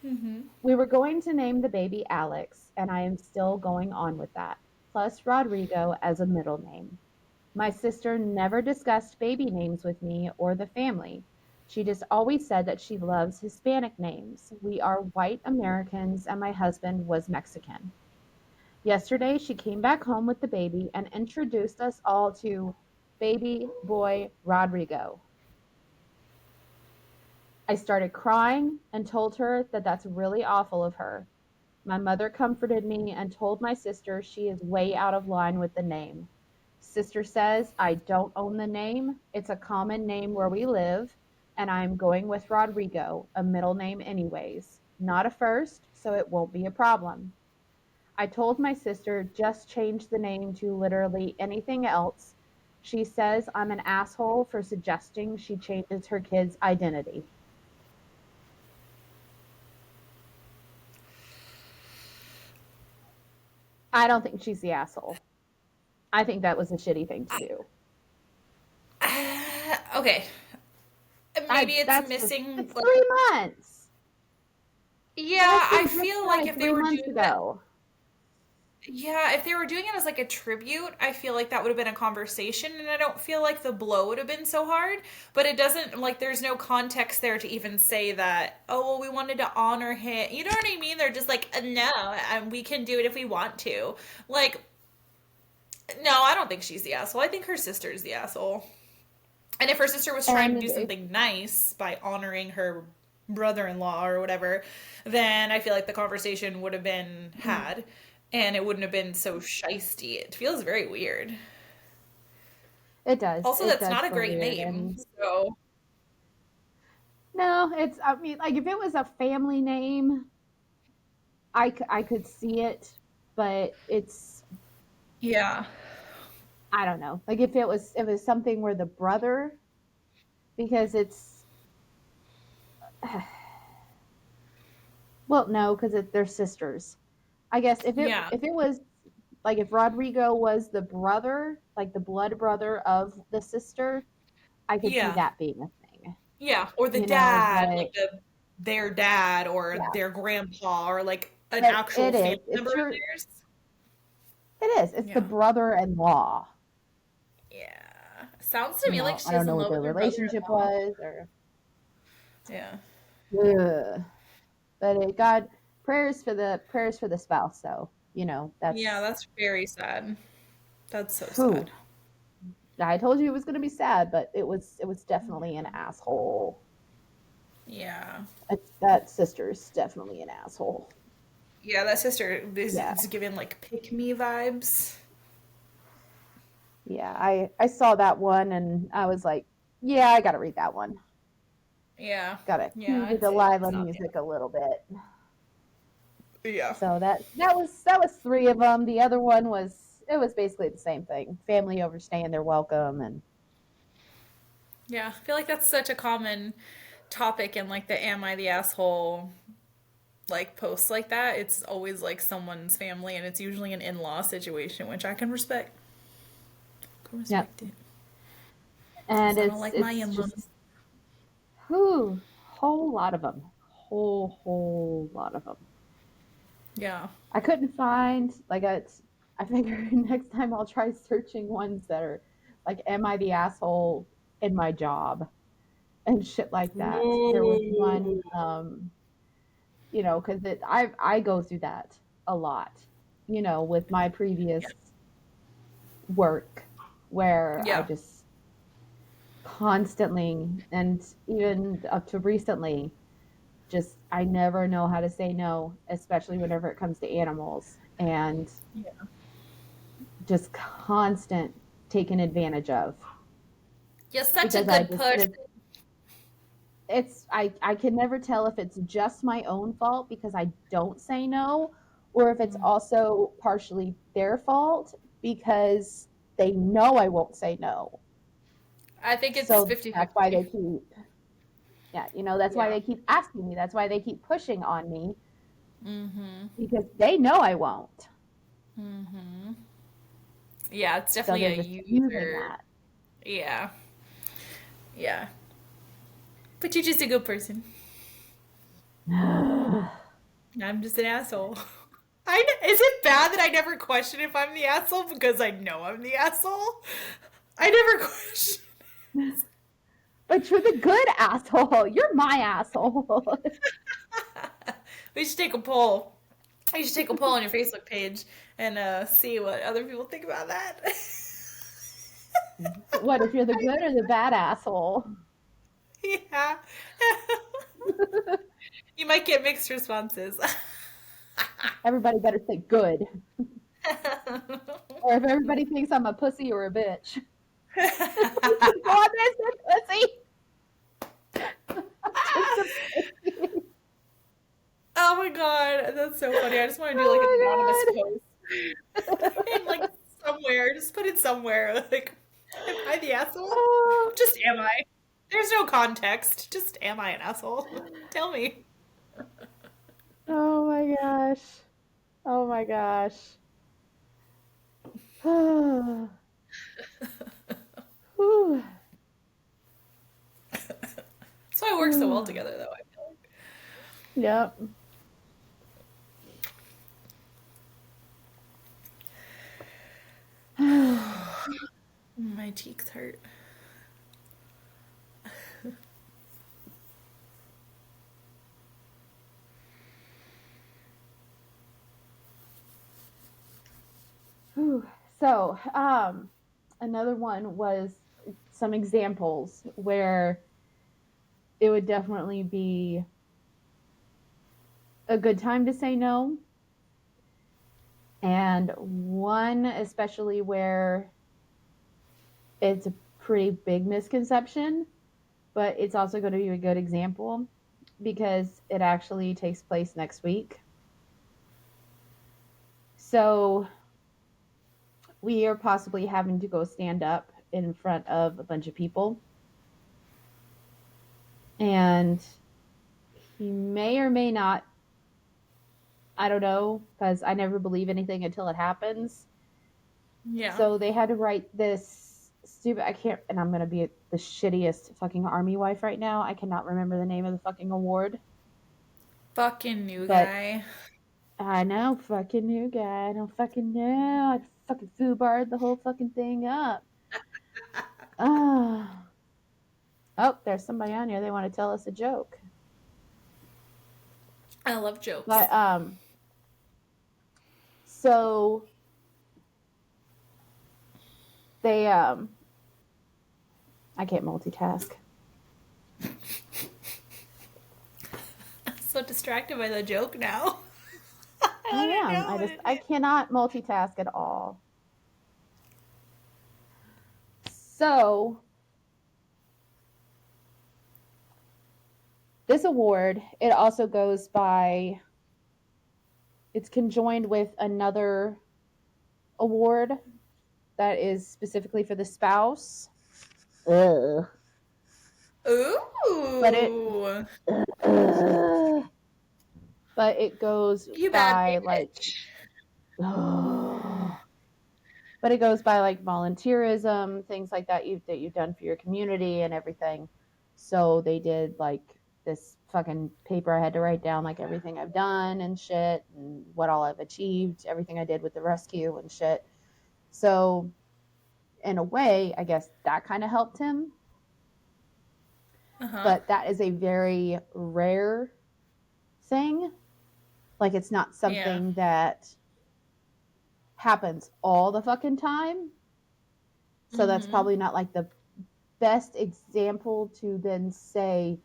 Mm-hmm. We were going to name the baby Alex, and I am still going on with that, plus Rodrigo as a middle name. My sister never discussed baby names with me or the family. She just always said that she loves Hispanic names. We are white Americans, and my husband was Mexican. Yesterday, she came back home with the baby and introduced us all to baby boy Rodrigo. I started crying and told her that that's really awful of her. My mother comforted me and told my sister she is way out of line with the name. Sister says I don't own the name. It's a common name where we live, and I'm going with Rodrigo, a middle name anyways. Not a first, so it won't be a problem. I told my sister just change the name to literally anything else. She says I'm an asshole for suggesting she changes her kid's identity. I don't think she's the asshole. I think that was a shitty thing to do. Okay. Maybe it's missing. It's 3 months. Yeah, I feel like if they were 3 months doing that, ago. yeah, if they were doing it as like a tribute, I feel like that would have been a conversation, and I don't feel like the blow would have been so hard. But it doesn't, like, there's no context there to even say that, oh, well, we wanted to honor him. You know what I mean? They're just like, no, and we can do it if we want to. Like, no, I don't think she's the asshole. I think her sister's the asshole. And if her sister was trying to do something nice by honoring her brother-in-law or whatever, then I feel like the conversation would have been had and it wouldn't have been so shisty. It feels very weird. It does. Also, It that's does not a feel great weird. name. So, No, I mean, like if it was a family name, I could see it, but yeah. I don't know. Like if it was something where the brother, because it's, well, no, because they're sisters. I guess Yeah. if it was like if Rodrigo was the brother, like the blood brother of the sister, I could see Yeah. that being a thing, Yeah. Or the you know. dad, But like their dad or yeah, their grandpa or like an but actual it family is. It's member of your. theirs. It is. It's the Yeah. brother-in-law. Yeah. Sounds to You me like know, I don't she's know in what love their with her relationship brother-in-law. was, or Yeah. ugh. But God, prayers for the spouse. So you know Yeah, that's. that's very sad. That's so Whew. sad. I told you it was going to be sad, but it was definitely an asshole. Yeah. That sister's definitely an asshole. Yeah, that sister Yeah, is giving like pick me vibes. yeah. I saw that one and I was like, yeah, I got to read that one. Yeah. Got to Yeah, cue the I'd say Delilah she's not music a little bit. the Yeah. So that was three of them. The other one was it was basically the same thing. Family overstaying their welcome and Yeah, I feel like that's such a common topic in like the am I the asshole like posts like that. It's always like someone's family and it's usually an in-law situation, which I can respect. Can yep. respect it. And Cause I don't it's like my it's in-laws. just whole lot of them. Whole lot of them. Yeah. I couldn't find like I figure next time I'll try searching ones that are like am I the asshole in my job and shit like that. There was one Ooh. cuz I go through that a lot. With my Yeah. previous work where I Yeah. just constantly and even up to recently just I never know how to say no, especially whenever it comes to animals and Yeah. just constant taken advantage of You're such a because I good just person. I can never tell if it's just my own fault because I don't say no, or if it's also partially their fault because they know I won't say no. I think it's So 50 that's why 50. they keep, yeah, that's why Yeah. they keep asking me. That's why they keep pushing on me Mm-hmm. because they know I won't. Mm-hmm. Yeah, it's So definitely they're a just using user. that. Yeah. Yeah. But you're just a good person. I'm just an asshole. Is it bad that I never question if I'm the asshole because I know I'm the asshole? I never question. But you're the good asshole. You're my asshole. We should take a poll. You should take a poll on your Facebook page and see what other people think about that. What if you're the good or the bad asshole? Yeah. You might get mixed responses. Everybody better say good. Or if everybody thinks I'm a pussy or a bitch. Go on there, say pussy. Just a pussy. Oh my god, that's so funny. I just want to do like an anonymous Oh post and like somewhere, just put it somewhere. Like, am I the asshole? my god. Just am I? There's no context. Just am I an asshole? Tell me. Oh my gosh. Oh my gosh. Whew. That's why we work so well together, though. I feel Yep. like my cheeks hurt. So, another one was some examples where it would definitely be a good time to say no. And one, especially where it's a pretty big misconception, but it's also going to be a good example because it actually takes place next week. So, we are possibly having to go stand up in front of a bunch of people. And he may or may not, I don't know, because I never believe anything until it happens. Yeah. So they had to write this stupid, I can't, and I'm going to be the shittiest fucking army wife right now. I cannot remember the name of the fucking award. Fucking new But guy. I know, fucking new guy. I don't fucking know. I fucking foobarred the whole fucking thing up. Ah. Oh, there's somebody on here. They want to tell us a joke. I love jokes. But so they I can't multitask. I'm so distracted by the joke now. I don't am. know what it I is. cannot multitask at all. So this award, it also goes by, it's conjoined with another award that is specifically for the spouse. Ugh. But it Ooh. ugh. But it goes You bad by like bitch. but it goes by like volunteerism, things like that you've done for your community and everything. So they did like this fucking paper I had to write down like everything I've done and shit and what all I've achieved, everything I did with the rescue and shit. So in a way, I guess that kind of helped him. Uh-huh. But that is a very rare thing. Like it's not Yeah. something that happens all the fucking time. So that's Mm-hmm. probably not like the best example to then say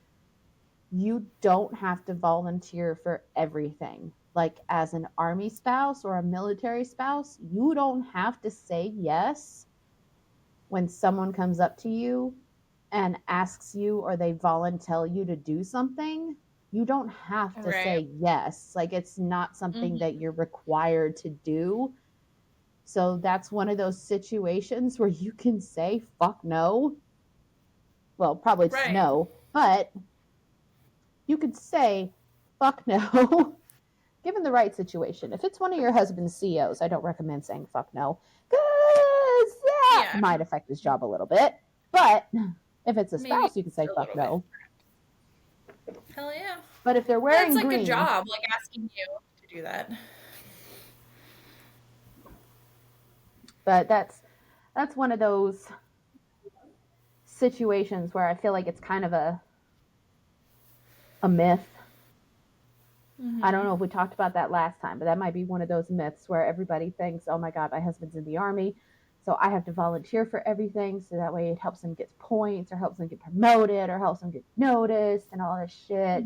you don't have to volunteer for everything. Like as an army spouse or a military spouse, you don't have to say yes when someone comes up to you and asks you or they volunteer you to do something, you don't have to Right. say yes. Like, it's not something that you're required to do. So that's one of those situations where you can say fuck no. Well, probably just Right. no, but you could say fuck no given the right situation. If it's one of your husband's CEOs, I don't recommend saying fuck no, because that Yeah. might affect his job a little bit. But if it's a Maybe spouse, you can say a fuck little no. Hell yeah. But if they're Well, wearing it's like green, a job, like asking you to do that. but that's one of those situations where I feel like it's kind of a myth. I don't know if we talked about that last time, but that might be one of those myths where everybody thinks, oh my God, my husband's in the army, so I have to volunteer for everything, so that way it helps him get points or helps him get promoted or helps him get noticed and all this shit.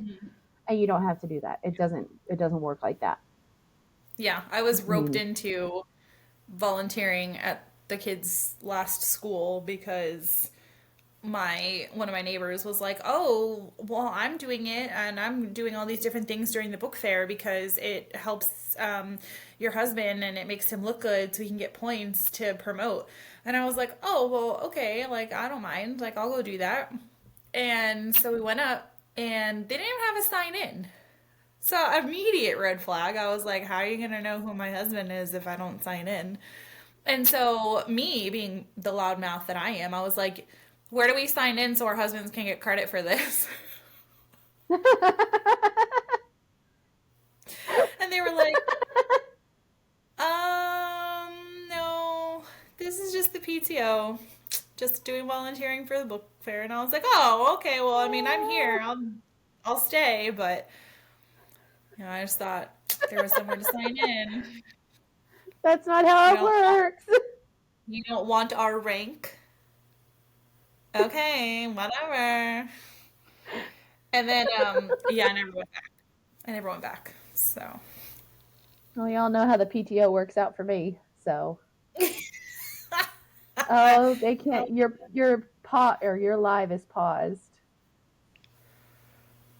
And you don't have to do that. It doesn't work like that. Yeah, I was I roped mean, into volunteering at the kids' last school because one of my neighbors was like, "Oh, well, I'm doing it, and I'm doing all these different things during the book fair because it helps your husband and it makes him look good, so he can get points to promote." And I was like, "Oh, well, okay, like I don't mind, like I'll go do that." And so we went up, and they didn't even have a sign in. So immediate red flag. I was like, "How are you gonna know who my husband is if I don't sign in?" And so, me being the loudmouth that I am, I was like, where do we sign in so our husbands can get credit for this? And they were like, no, this is just the PTO, just doing volunteering for the book fair. And I was like, oh, okay, well, I mean, I'm here. I'll stay, but I just thought there was somewhere to sign in. That's not how You it don't want, works. you don't want our rank? Okay, whatever. And then, yeah, I never went back. I never went back. So. Well, y'all know how the PTO works out for me. So, oh, they can't. Your pot or your live is paused.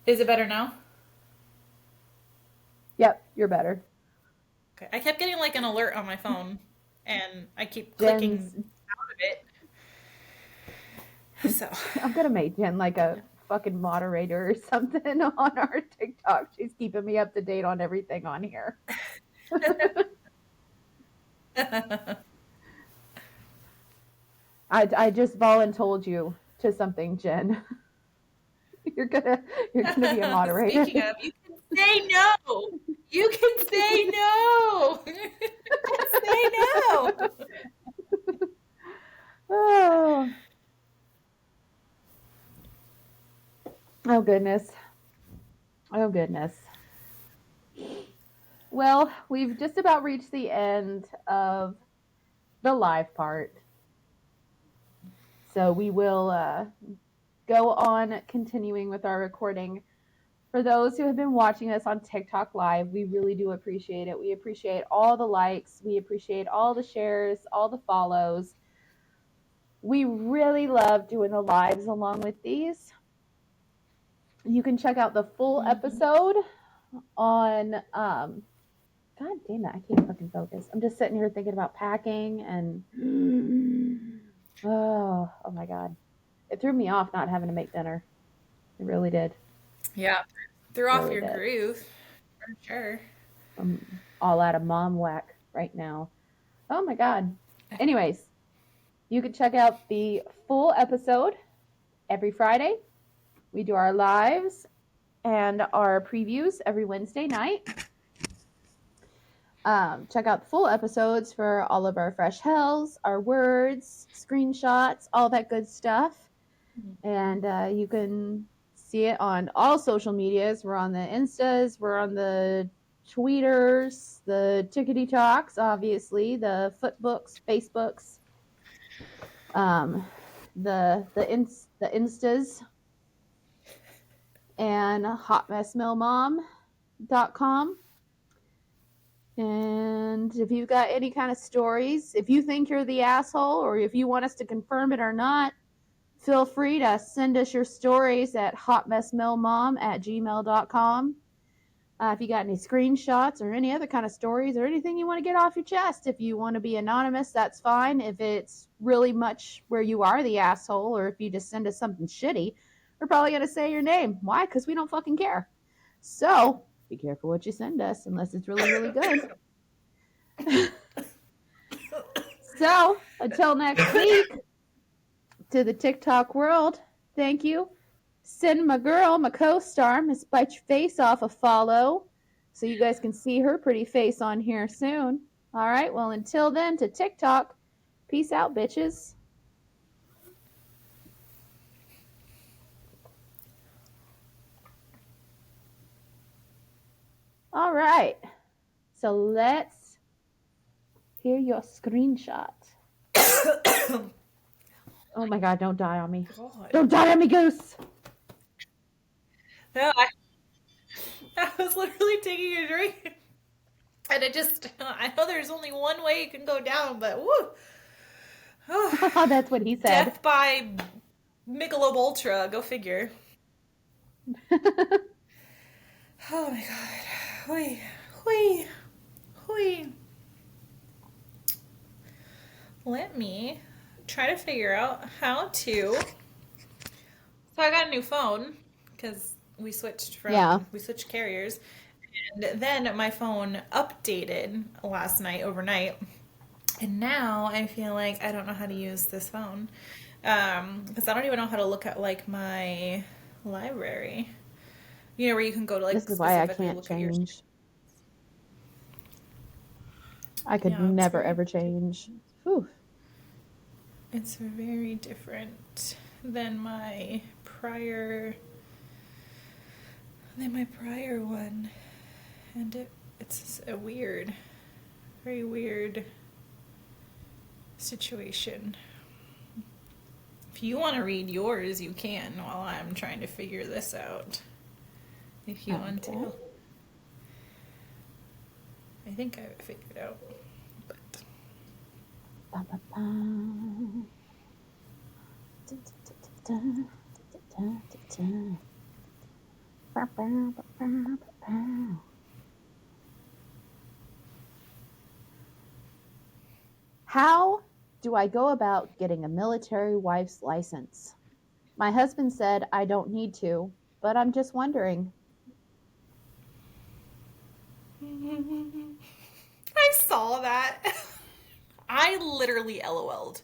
Is it better now? Yep, you're better. Okay. I kept getting like an alert on my phone, and I keep Jen's. clicking out of it. So. I'm gonna make Jen like a fucking moderator or something on our TikTok. She's keeping me up to date on everything on here. I just voluntold you to something, Jen. You're gonna be a moderator. Speaking of, you can say no. You can say no. You can say no. Oh. Oh goodness. Oh goodness. Well, we've just about reached the end of the live part. So we will go on continuing with our recording. For those who have been watching us on TikTok Live, we really do appreciate it. We appreciate all the likes. We appreciate all the shares, all the follows. We really love doing the lives along with these. You can check out the full episode on God damn it, I can't fucking focus. I'm just sitting here thinking about packing and oh my God. It threw me off not having to make dinner. It really did. Yeah, threw off Really your did. groove for sure. I'm all out of mom whack right now. Oh my God. Anyways, you can check out the full episode every Friday. We do our lives and our previews every Wednesday night. Check out the full episodes for all of our fresh hells, our words, screenshots, all that good stuff. And you can see it on all social medias. We're on the Instas, we're on the Tweeters, the Tickety Talks, obviously, the Footbooks, Facebooks, the Instas, and hotmessmailmom.com. And if you've got any kind of stories, if you think you're the asshole or if you want us to confirm it or not, Feel free to send us your stories at hotmessmailmom@gmail.com. If you got any screenshots or any other kind of stories or anything you want to get off your chest, if you want to be anonymous, that's fine. If it's really much where you are the asshole, or if you just send us something shitty, we're probably going to say your name. Why? Because we don't fucking care. So be careful what you send us, unless it's really, really good. So until next week, to the TikTok world, thank you. Send my girl, my co-star, Miss Bite Your Face Off, a follow so you guys can see her pretty face on here soon. All right, well, until then, to TikTok, peace out, bitches. All right, so let's hear your screenshot. Oh my God, don't die on me. God. Don't die on me, Goose. No, I was literally taking a drink. And I know there's only one way it can go down, but woo. Oh, that's what he said. Death by Michelob Ultra, go figure. Oh my God. Hui, hui, hui. Let me try to figure out how to. So I got a new phone because we switched carriers, and then my phone updated last night overnight, and now I feel like I don't know how to use this phone because I don't even know how to look at like my library. You know where you can go to like This is why I specifically can't look at your. change. I could Yeah, it's never very ever change. Whew. It's very different than my prior one, and it's a very weird situation. If you want to read yours, you can while I'm trying to figure this out. If you want to. I think I have it figured out. But How do I go about getting a military wife's license? My husband said I don't need to, but I'm just wondering. I saw that. I literally LOL'd.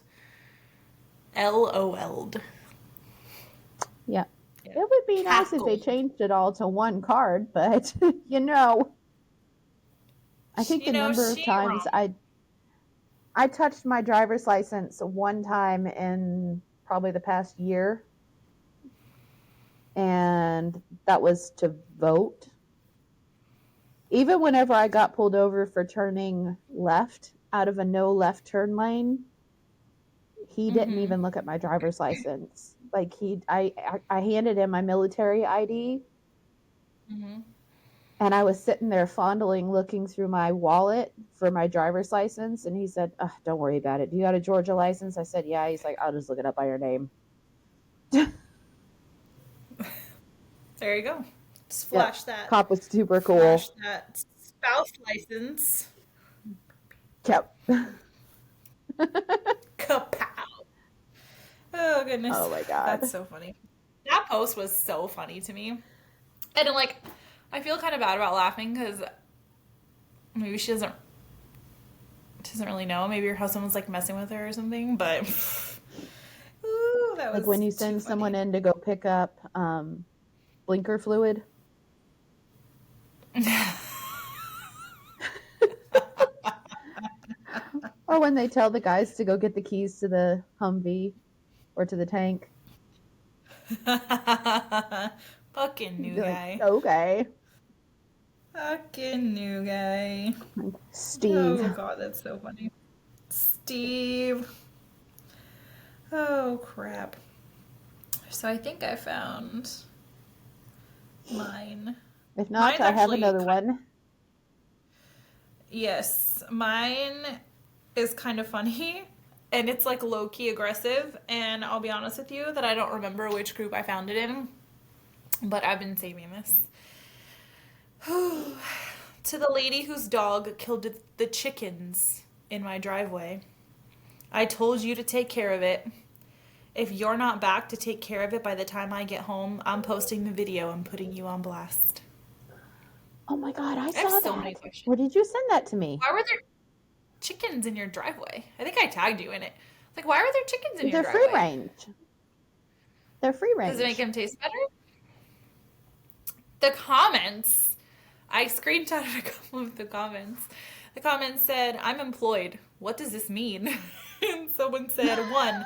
LOL'd. Yeah. It would be nice if they changed it all to one card, but you know. I think the number of times I touched my driver's license one time in probably the past year, and that was to vote. Even whenever I got pulled over for turning left out of a no left turn lane, he didn't even look at my driver's license. Like I handed him my military ID, and I was sitting there fondling, looking through my wallet for my driver's license, and he said, "Don't worry about it. Do you got a Georgia license?" I said, "Yeah." He's like, "I'll just look it up by your name." There you go. Just flash that. Cop was super cool. Flash that spouse license. Yep. Kapow. Oh goodness. Oh my God. That's so funny. That post was so funny to me. And like, I feel kind of bad about laughing because maybe she doesn't really know. Maybe her husband was like messing with her or something, but ooh, that was like when you send someone in to go pick up blinker fluid. Or when they tell the guys to go get the keys to the Humvee or to the tank. Fucking new You're guy. like, okay. Fucking new guy. Steve. Oh god, that's so funny. Steve. Oh crap. So I think I found mine. If not, I have another one. Yes, mine is kind of funny. and it's like low-key aggressive, and I'll be honest with you that I don't remember which group I found it in, but I've been saving this. To the lady whose dog killed the chickens in my driveway. I told you to take care of it. If you're not back to take care of it by the time I get home, I'm posting the video and putting you on blast. Oh my God, I I saw have so that. many questions. Where did you send that to me? Why were there chickens in your driveway? I think I tagged you in it. Like, why are there chickens in your They're free driveway? range. They're free range. Does it make them taste better? The comments, I screenshotted a couple of the comments. The comments said, I'm employed. What does this mean? And someone said, one,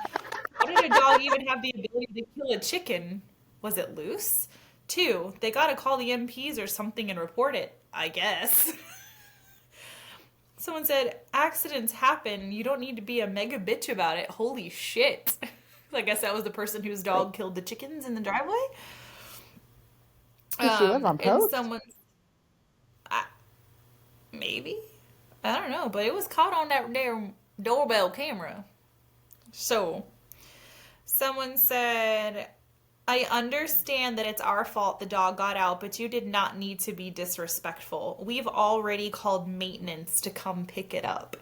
how did a dog even have the ability to kill a chicken? Was it loose? Two, they gotta call the MPs or something and report it, I guess. Someone said, accidents happen. You don't need to be a mega bitch about it. Holy shit. I guess that was the person whose dog killed the chickens in the driveway. Did she live on And post? someone's, maybe, I don't know, but it was caught on that their doorbell camera. So, someone said, I understand that it's our fault the dog got out, but you did not need to be disrespectful. We've already called maintenance to come pick it up.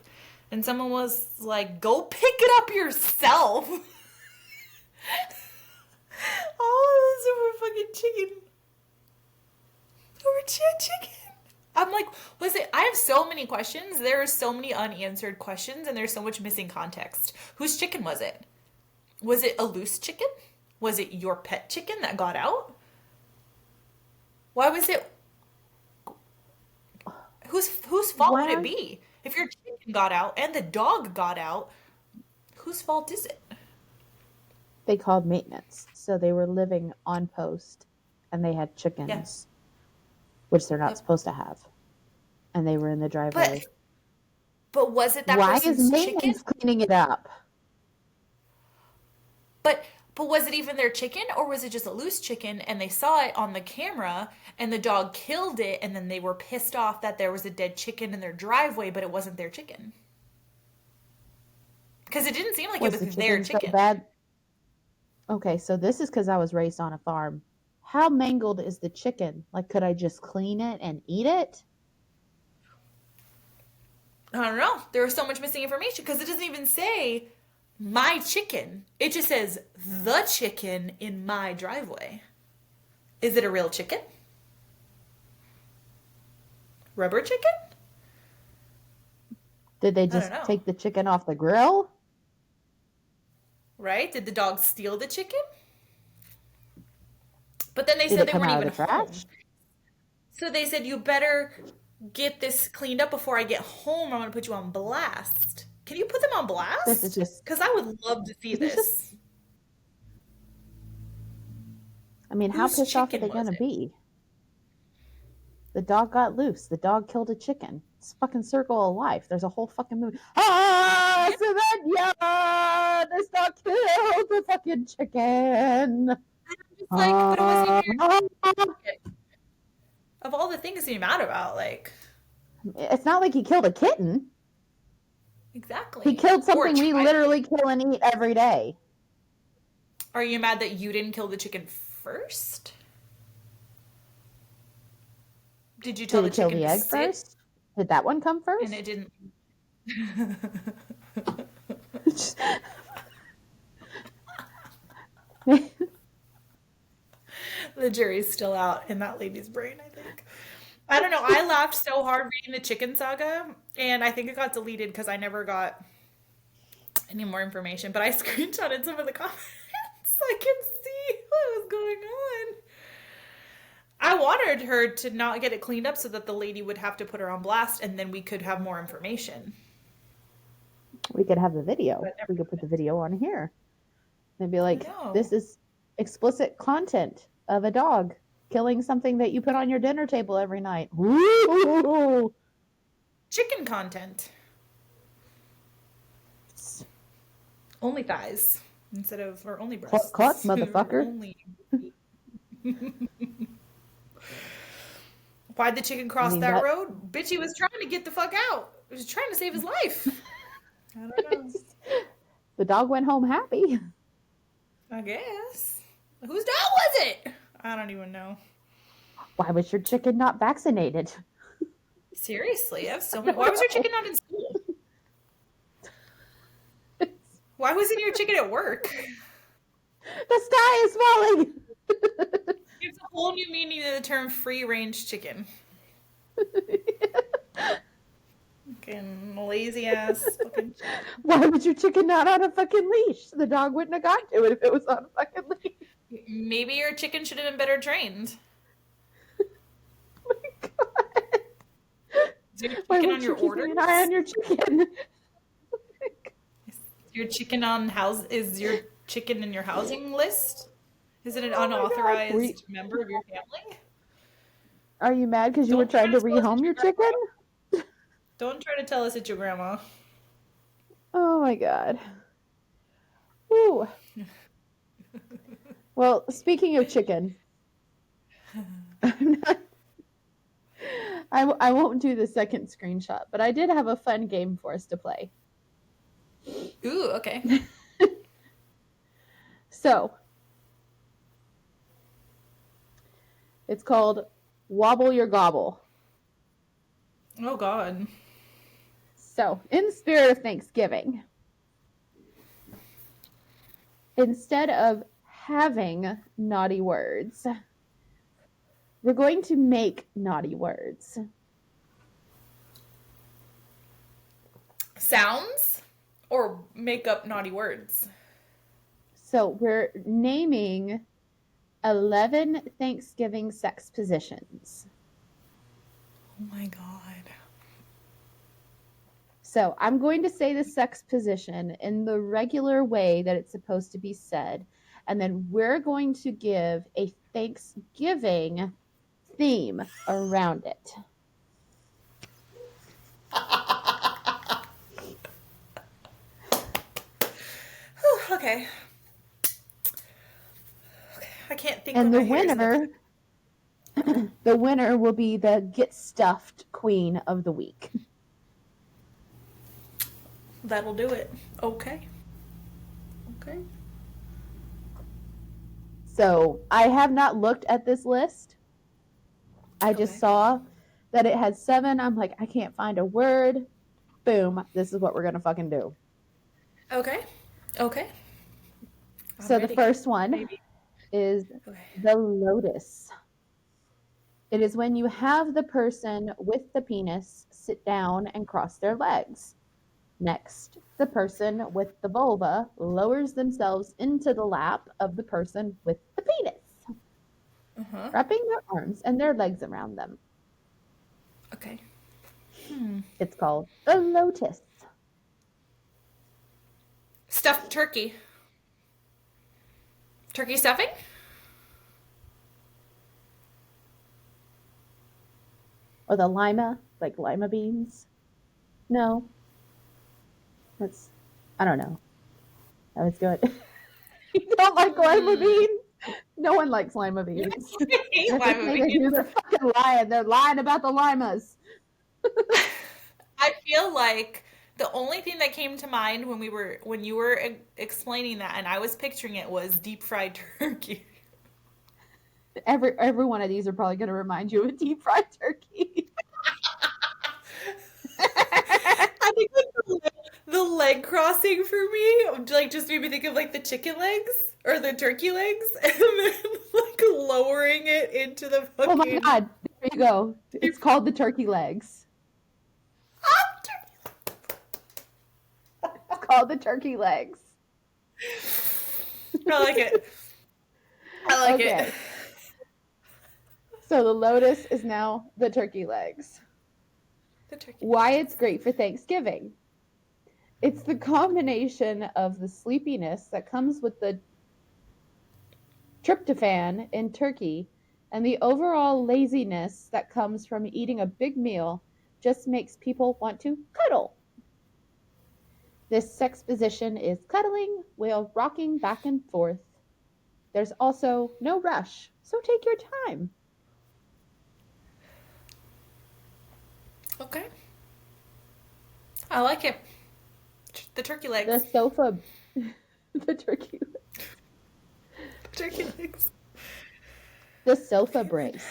And someone was like, go pick it up yourself. Oh, this over fucking chicken. Over chicken. I'm like, was it? I have so many questions. There are so many unanswered questions, and there's so much missing context. Whose chicken was it? Was it a loose chicken? Was it your pet chicken that got out? Why was it? Whose fault would it be? If your chicken got out and the dog got out, whose fault is it? They called maintenance. So they were living on post and they had chickens, Yeah. which they're not Yep. supposed to have. And they were in the driveway. But was it that Why is person's maintenance chicken? cleaning it up? But was it even their chicken, or was it just a loose chicken and they saw it on the camera and the dog killed it, and then they were pissed off that there was a dead chicken in their driveway, but it wasn't their chicken? Because it didn't seem like Was it the was their chicken so chicken. bad? Okay, so this is because I was raised on a farm. How mangled is the chicken? Like, could I just clean it and eat it? I don't know. There was so much missing information because it doesn't even say my chicken. It just says the chicken in my driveway. Is it a real chicken? Rubber chicken? Did they don't just know. take the chicken off the grill? Right? Did the dog steal the chicken? But then they Did said it they come weren't out even of the home. trash? So they said, you better get this cleaned up before I get home. I'm going to put you on blast. Can you put them on blast? This is just. Because I would love to see This is this. I mean, how Whose pissed off are chicken they was gonna it? be? The dog got loose. The dog killed a chicken. It's fucking circle of life. There's a whole fucking movie. Ah, Savannah! This dog killed the fucking chicken. It's like, but it wasn't even your Ah. chicken. Of all the things to be mad about, like, It's not like he killed a kitten. exactly. He killed Or something we tried- literally kill and eat every day. Are you mad that you didn't kill the chicken first? Did you tell Did the he kill chicken the to egg sit first? Did that one come first? and it didn't? The jury's still out in that lady's brain, I think. I don't know. I laughed so hard reading the chicken saga, and I think it got deleted because I never got any more information. But I screenshotted some of the comments so I can see what was going on. I wanted her to not get it cleaned up so that the lady would have to put her on blast, and then we could have more information. We could have the video. But never We could put the video on here. They'd be like, know. this is explicit content of a dog killing something that you put on your dinner table every night. Woo! Chicken content. Only thighs instead of, or only breasts. Cluck, motherfucker. Only. Why'd the chicken cross that road? Bitch, he was trying to get the fuck out. He was trying to save his life. I don't know. The dog went home happy. I guess. Whose dog was it? I don't even know. Why was your chicken not vaccinated? Seriously, I have so many. Why was your chicken not in school? Why wasn't your chicken at work? The sky is falling. It's a whole new meaning to the term free range chicken. Fucking lazy ass fucking. Why was your chicken not on a fucking leash? The dog wouldn't have got to it if it was on a fucking leash. Maybe your chicken should have been better trained. Oh my god. Is your Why chicken weren't on you your keeping orders? an eye on your chicken? Your chicken on house is your chicken in your housing list? Is it an Oh my God. unauthorized member of your family? Are you mad because you were Don't try trying to to tell us rehome it's your your grandma. chicken? Don't try to tell us it's your grandma. Oh my god. Woo. Well, speaking of chicken, I'm not, I won't do the second screenshot, but I did have a fun game for us to play. Ooh, okay. So, it's called Wobble Your Gobble. Oh God. So, in the spirit of Thanksgiving, instead of having naughty words, we're going to make naughty words. Sounds or make up naughty words? So, we're naming 11 Thanksgiving sex positions. Oh my God. So I'm going to say the sex position in the regular way that it's supposed to be said. And then we're going to give a Thanksgiving theme around it. Okay. I can't think. And when the my hair's in winner, the winner will be the Get Stuffed Queen of the Week. That'll do it. Okay. Okay. So I have not looked at this list. I just Okay. saw that it had 7. I'm like, I can't find a word. Boom. This is what we're going to fucking do. Okay. Okay. I'm So ready. the first one Maybe. is Okay. the lotus. It is when you have the person with the penis sit down and cross their legs. Next, the person with the vulva lowers themselves into the lap of the person with the penis, Uh-huh. wrapping their arms and their legs around them. Okay. It's called the lotus. Stuffed turkey. Turkey stuffing? Or the lima, like lima beans. No. That's, I don't know. That was good. You don't like lima beans? No one likes lima beans. I hate If lima they say they do, beans. they're fucking lying. They're lying about the limas. I feel like the only thing that came to mind when you were explaining that and I was picturing it was deep fried turkey. Every one of these are probably going to remind you of a deep fried turkey. I think like the leg crossing for me, like just made me think of like the chicken legs or the turkey legs, and then like lowering it into the fucking. Oh my god! There you go. It's called the turkey legs. It's called the turkey legs. I like it. I like it. So the lotus is now the turkey legs. The turkey. Why it's great for Thanksgiving. It's the combination of the sleepiness that comes with the tryptophan in turkey and the overall laziness that comes from eating a big meal just makes people want to cuddle. This sex position is cuddling while rocking back and forth. There's also no rush, so take your time. Okay. I like it. The turkey legs. The sofa The turkey. Turkey legs. The sofa brace.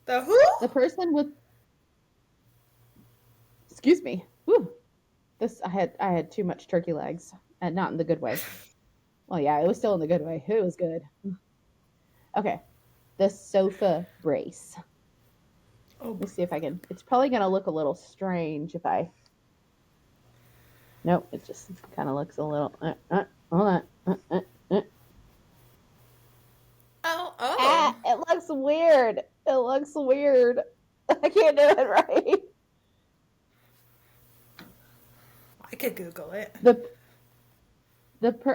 The who? The person with. Excuse me. Whew. This I had too much turkey legs, and not in the good way. Well, yeah, it was still in the good way. It was good. Okay, the sofa brace. Oh, Let me see if I can. It's probably gonna look a little strange if I. Nope, it just kind of looks a little. Hold on. oh. It looks weird. It looks weird. I can't do it right. I could Google it.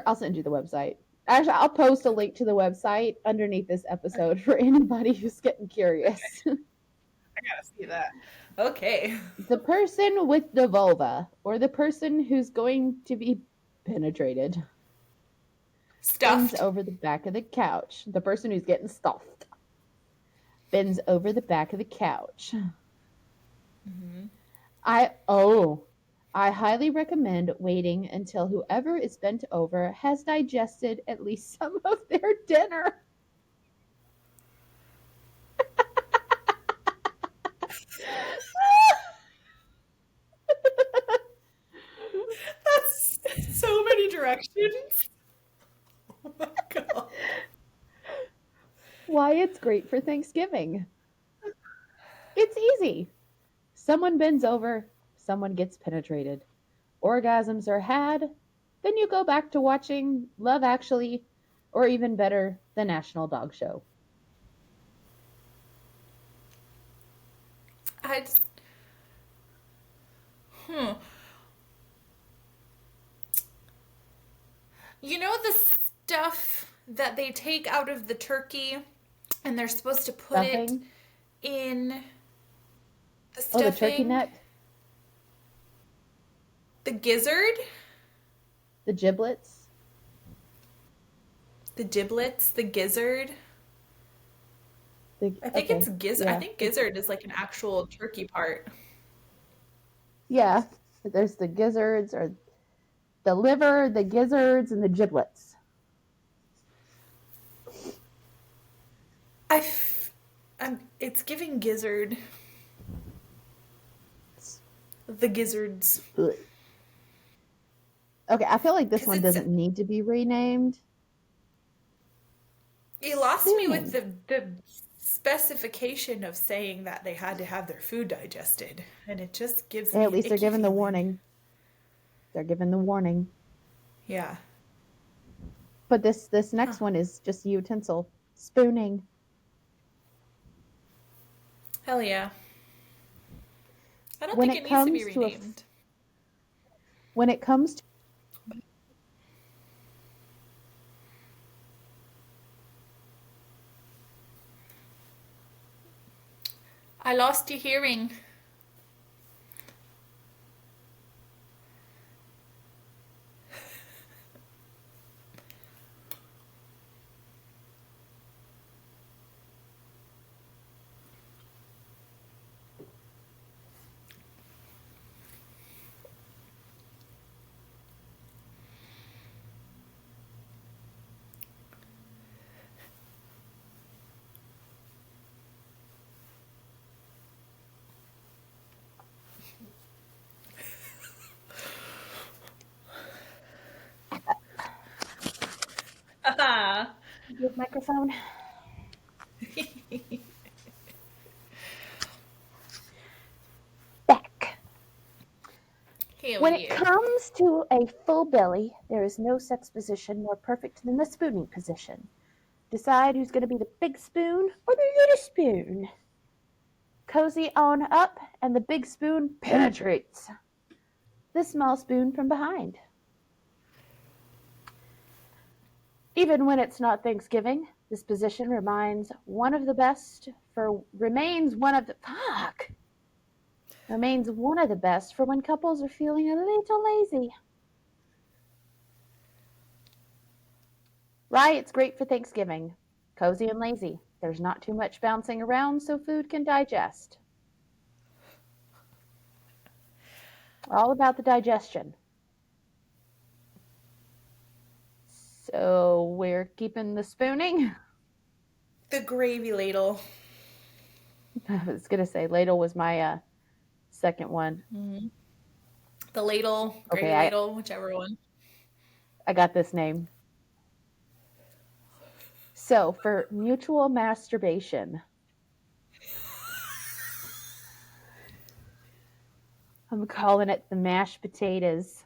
I'll send you the website. Actually, I'll post a link to the website underneath this episode for anybody who's getting curious. I gotta see that. Okay. The person with the vulva, or the person who's going to be penetrated, Stuffed. bends over the back of the couch. The person who's getting stuffed bends over the back of the couch. Mm-hmm. I highly recommend waiting until whoever is bent over has digested at least some of their dinner. That's so many directions. Oh my god. Why it's great for Thanksgiving. It's easy. Someone bends over, someone gets penetrated. Orgasms are had, then you go back to watching Love Actually, or even better, The National Dog Show. I just. You know the stuff that they take out of the turkey and they're supposed to put Stuffing? it in the Oh, stuffing? the turkey neck? The gizzard? The giblets? The giblets? The gizzard? I think Okay, it's gizzard. yeah. I think gizzard is like an actual turkey part. Yeah, there's the gizzards, or the liver, the gizzards, and the giblets. It's giving gizzard. The gizzards. Ugh. Okay, I feel like this 'Cause one it's- doesn't need to be renamed. It lost me with Spooning. the specification of saying that they had to have their food digested, and it just gives me At an least they're icky giving the feeling. warning. They're giving the warning. Yeah. But this next one is just utensil. Spooning. Hell yeah. I don't When think it it needs to be comes to a renamed. When it comes to I lost your hearing. good microphone. Back. Hell When it yeah. comes to a full belly, there is no sex position more perfect than the spooning position. Decide who's going to be the big spoon or the little spoon. Cozy on up, and the big spoon penetrates the small spoon from behind. Even when it's not Thanksgiving, this position remains one of the best for when couples are feeling a little lazy. Right, it's great for Thanksgiving. Cozy and lazy. There's not too much bouncing around, so food can digest. All about the digestion. you're keeping the spooning? The gravy ladle. I was going to say ladle was my second one. Mm-hmm. The ladle, gravy Okay, ladle, whichever one. I got this name. So, for mutual masturbation, I'm calling it the mashed potatoes.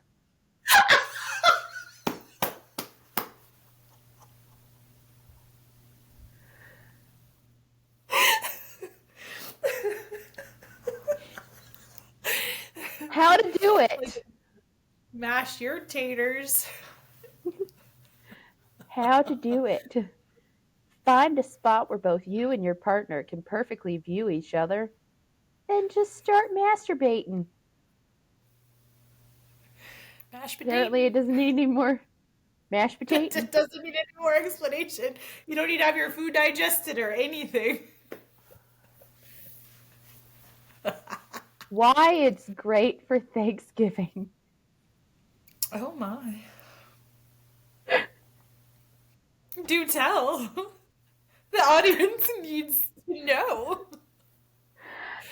How to do it? Mash your taters. How to do it? Find a spot where both you and your partner can perfectly view each other, then just start masturbating. Mashed Apparently, it potato. doesn't need any more mashed potato. It doesn't need any more explanation. You don't need to have your food digested or anything. Why it's great for Thanksgiving. Oh my. Do tell. The audience needs to know.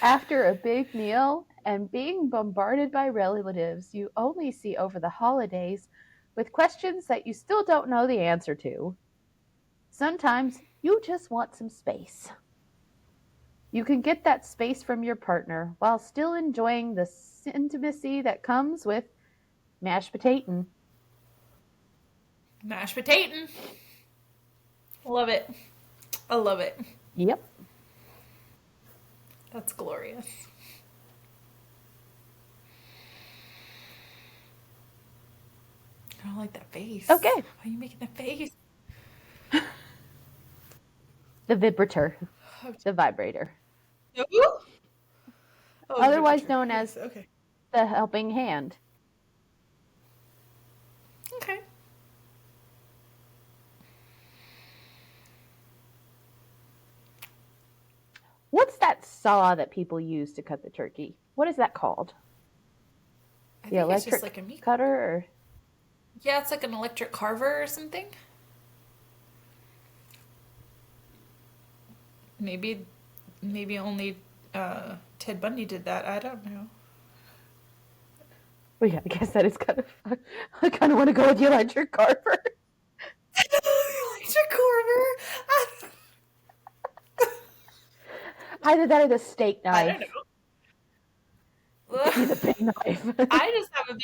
After a big meal and being bombarded by relatives you only see over the holidays with questions that you still don't know the answer to, sometimes you just want some space. You can get that space from your partner while still enjoying the intimacy that comes with mashed potato. Mashed potato. Love it. I love it. Yep. That's glorious. I don't like that face. Okay. Why are you making that face? The vibrator. The vibrator. Oh, Otherwise vibrator. known Yes, as okay. the helping hand. Okay. What's that saw that people use to cut the turkey? What is that called? I The think it's electric just like a meat cutter? Or... Yeah, it's like an electric carver or something. Maybe only Ted Bundy did that. I don't know. Well, yeah, I guess that is kind of... I kind of want to go with the electric carver. Electric carver? Either that or the steak I knife. don't know. Get me the big knife. I just have a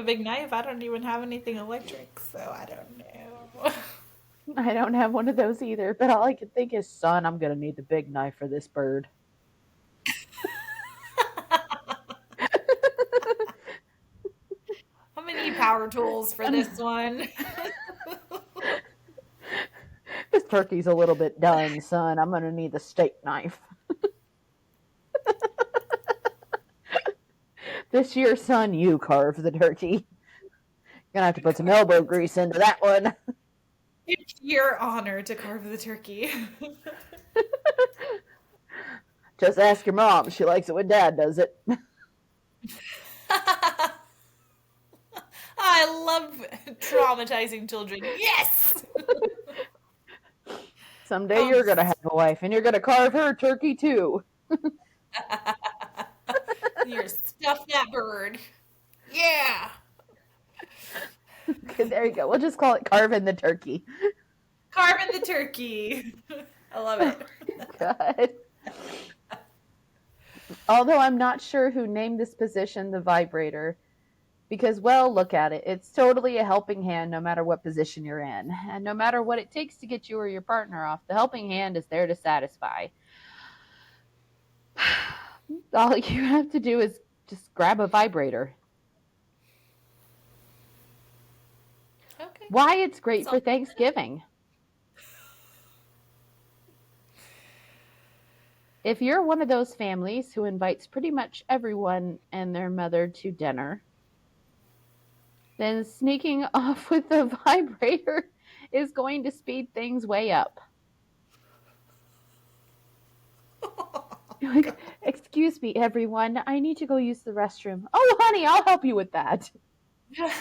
big knife. I don't even have anything electric, so I don't know. I don't have one of those either, but all I can think is, son, I'm going to need the big knife for this bird. I'm gonna need power tools for this one. This turkey's a little bit done, son. I'm going to need the steak knife. This year, son, you carve the turkey. Gonna have to put some elbow grease into that one. It's your honor to carve the turkey. Just ask your mom. She likes it when Dad does it. I love traumatizing children. Yes! Someday you're gonna have a wife, and you're gonna carve her turkey too. You're stuff that bird. Yeah! Okay, there you go. We'll just call it carving the turkey. Carving the turkey. I love it. God. Although I'm not sure who named this position the vibrator, because, well, look at it. It's totally a helping hand no matter what position you're in. And no matter what it takes to get you or your partner off, the helping hand is there to satisfy. All you have to do is just grab a vibrator. Okay. Why it's great for Thanksgiving. If you're one of those families who invites pretty much everyone and their mother to dinner, then sneaking off with the vibrator is going to speed things way up. Like, excuse me, everyone. I need to go use the restroom. Oh, honey, I'll help you with that. Like,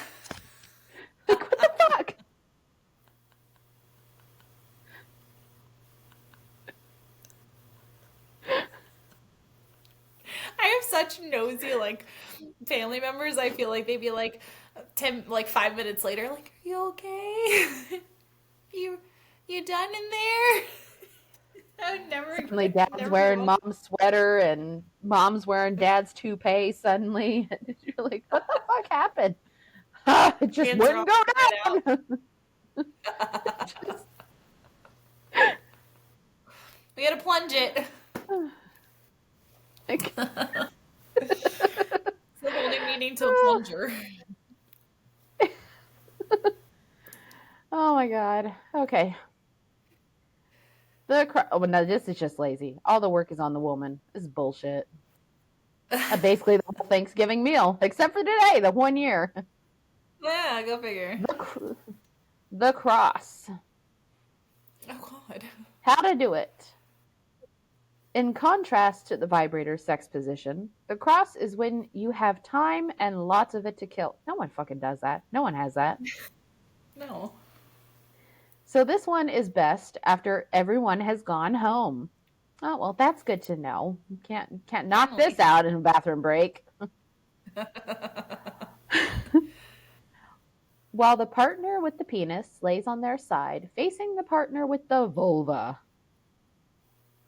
what the fuck? such nosy, like, family members. I feel like they'd be like 5 minutes later, like, are you okay? You done in there? I would never Suddenly dad's wearing mom's sweater and mom's wearing dad's toupee suddenly. You're like, what the fuck happened? It just Hands are wouldn't go all down. We gotta plunge it. Like, It's the whole new meaning to a plunger. oh my god. Okay. Oh, no, this is just lazy. All the work is on the woman. This is bullshit. Basically, the whole Thanksgiving meal, except for today, the 1 year. Yeah, go figure. The cross. Oh God. How to do it. In contrast to the vibrator sex position, the cross is when you have time and lots of it to kill. No one fucking does that. No one has that. No. So this one is best after everyone has gone home. Oh, well, that's good to know. You can't knock this out in a bathroom break. While the partner with the penis lays on their side, facing the partner with the vulva.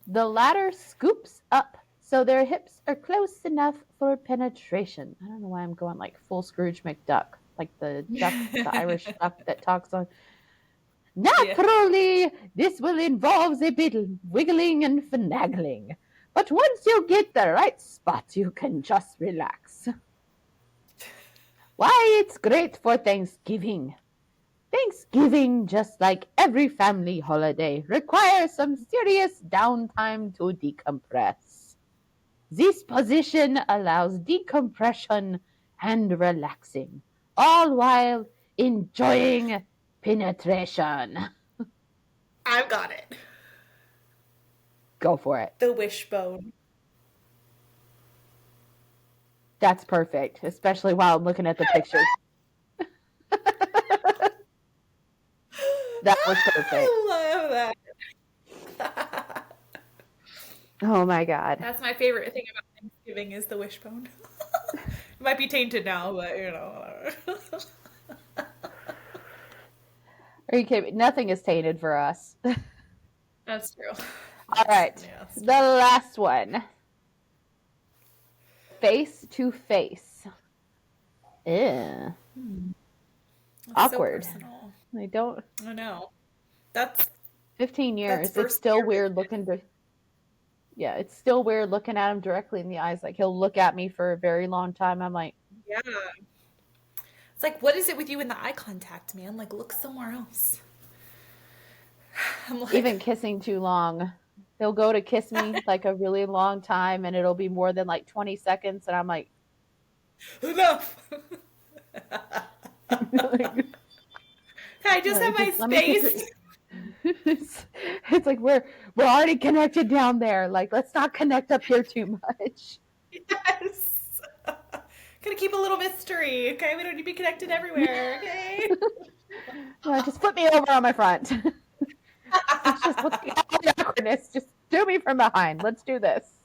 The latter scoops up so their hips are close enough for penetration. I don't know why I'm going like full Scrooge McDuck, like the duck, the Irish duck that talks on. Naturally, this will involve a bit of wiggling and finagling. But once you get the right spot, you can just relax. Why, it's great for Thanksgiving. Thanksgiving, just like every family holiday, requires some serious downtime to decompress. This position allows decompression and relaxing, all while enjoying penetration. I've got it. Go for it. The wishbone. That's perfect, especially while I'm looking at the picture. That was perfect. I love that. Oh my god. That's my favorite thing about Thanksgiving is the wishbone. It might be tainted now, but you know. Are you kidding me? Nothing is tainted for us. That's true. All right. Yes. The last one. Face to face. Ew. Awkward. So personal. I don't. I know. That's 15 years. first It's still year. weird looking to. Yeah, it's still weird looking at him directly in the eyes. Like he'll look at me for a very long time. I'm like, yeah. It's like, what is it with you in the eye contact, man? Like, look somewhere else. I'm like, even kissing too long. He'll go to kiss me like a really long time, and it'll be more than like 20 seconds, and I'm like, enough. like, I just have my let me kiss space. it. It's like we're already connected down there. Like, let's not connect up here too much. Yes. Gonna keep a little mystery, okay? We don't need to be connected everywhere, okay? Just flip me over on my front. It's just let's get out of the awkwardness. Just do me from behind. Let's do this.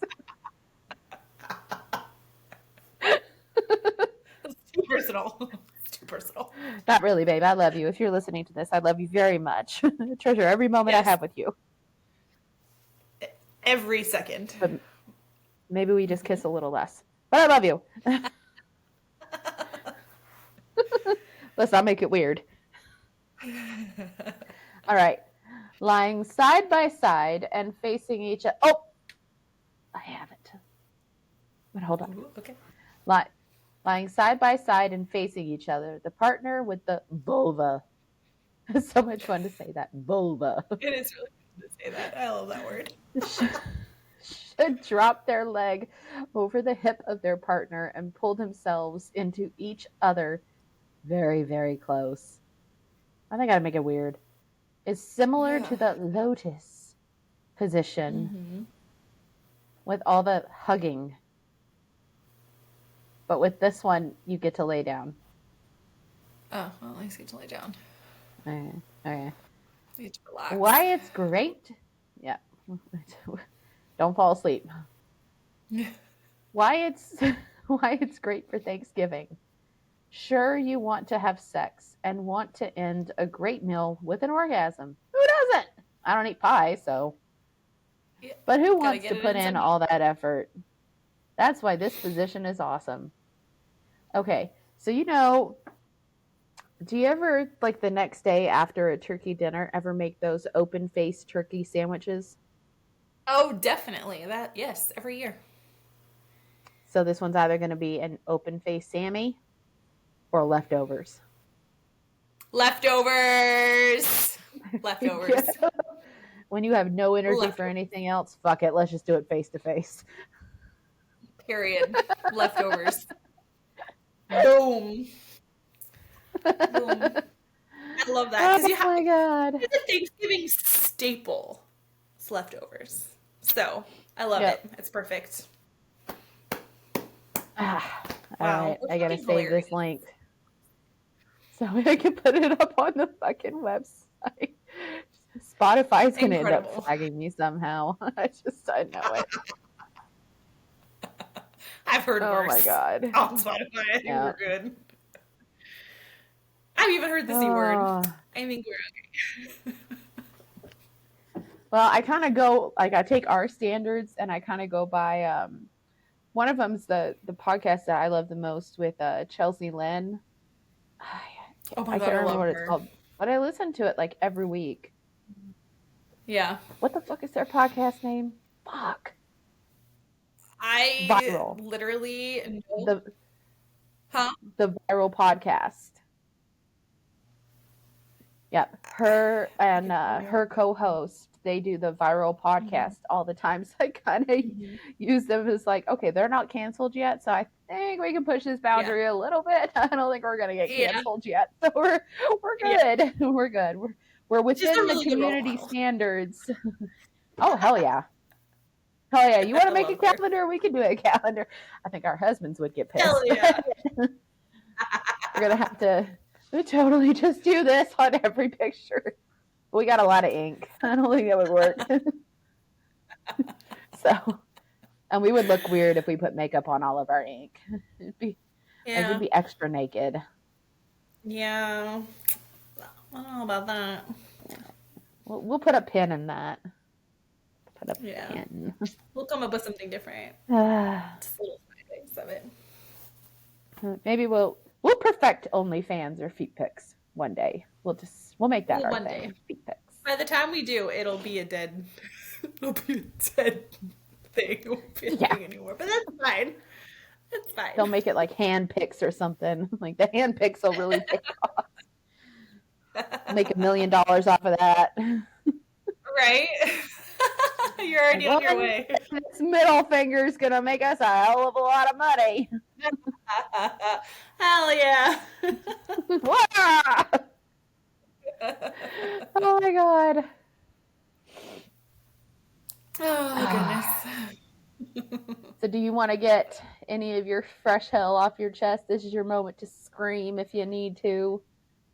It's too personal. It's too personal. Not really, babe. I love you. If you're listening to this, I love you very much. I treasure every moment I have with you. Every second. But maybe we just kiss a little less. But I love you. Let's not make it weird. All right. Lying side by side and facing each other. Oh, I have it. But hold on. Ooh, okay. Lying side by side and facing each other. The partner with the vulva. It's so much fun to say that. Vulva. It is really fun to say that. I love that word. Should drop their leg over the hip of their partner and pull themselves into each other very, very close. I think I'd make it weird. It's similar to the lotus position with all the hugging. But with this one, you get to lay down. Oh, well, I get to lay down. Okay. I get to relax. Why it's great? Yeah. Don't fall asleep. why it's why it's great for Thanksgiving. Sure, you want to have sex and want to end a great meal with an orgasm. Who doesn't? I don't eat pie, so. Yeah, But who gotta wants get to it put in in some. all that effort? That's why this position is awesome. Okay, so do you ever, like the next day after a turkey dinner, ever make those open faced turkey sandwiches? Oh, definitely. Yes, every year. So this one's either going to be an open faced Sammy or leftovers. Leftovers. Leftovers. Yeah. When you have no energy for Leftovers. anything else, fuck it, let's just do it face to face. Period. Leftovers. Boom. Boom. I love that because Oh my god. it's a Thanksgiving staple. It's leftovers. So I love Yep. it. It's perfect. Ah, all Wow. right, We're I gotta fucking save hilarious. this link so I can put it up on the fucking website. Spotify's gonna end up Incredible. flagging me somehow. I know it. I've heard Oh worse. my god. On Spotify, I think Yeah. we're good. I've even heard the C word. Oh. I think we're okay. Well, I kind of go like I take our standards and I kind of go by one of them's the podcast that I love the most with Chelsea Lynn. Oh my I God, can't I remember love what it's her. called, but I listen to it like every week. Yeah. What the fuck is their podcast name? Fuck. I Viral. literally know. The Huh? the viral podcast. Yep. Her and her co-host, they do the viral podcast all the time. So I kind of use them as like, okay, they're not canceled yet, so I think we can push this boundary a little bit. I don't think we're gonna get Yeah. canceled yet, so we're Yeah. good. We're good. We're Which is a within the really good role community model. standards. Oh hell yeah. Hell yeah. You want I to make a love her. calendar? We can do a calendar. I think our husbands would get pissed. Hell yeah. We're gonna have to totally just do this on every picture. We got a lot of ink. I don't think that would work. So, and we would look weird if we put makeup on all of our ink. It'd be like Yeah. we'd be extra naked. Yeah. I don't know about that. We'll put a pin in that. Put a Yeah. pin. We'll come up with something different. Just little side things of it. Maybe we'll perfect OnlyFans or feet pics one day. We'll make that Well, our one thing. day. Feet pics. By the time we do, it'll be a dead thing. It won't be a Yeah. thing anymore. But that's fine. That's fine. They'll make it like hand pics or something. Like the hand pics will really pay off. Make $1 million off of that. Right? You're already on your way. This middle finger is gonna make us a hell of a lot of money. Hell yeah. Wah! Oh my god. Oh goodness. So do you want to get any of your fresh hell off your chest? This is your moment to scream if you need to.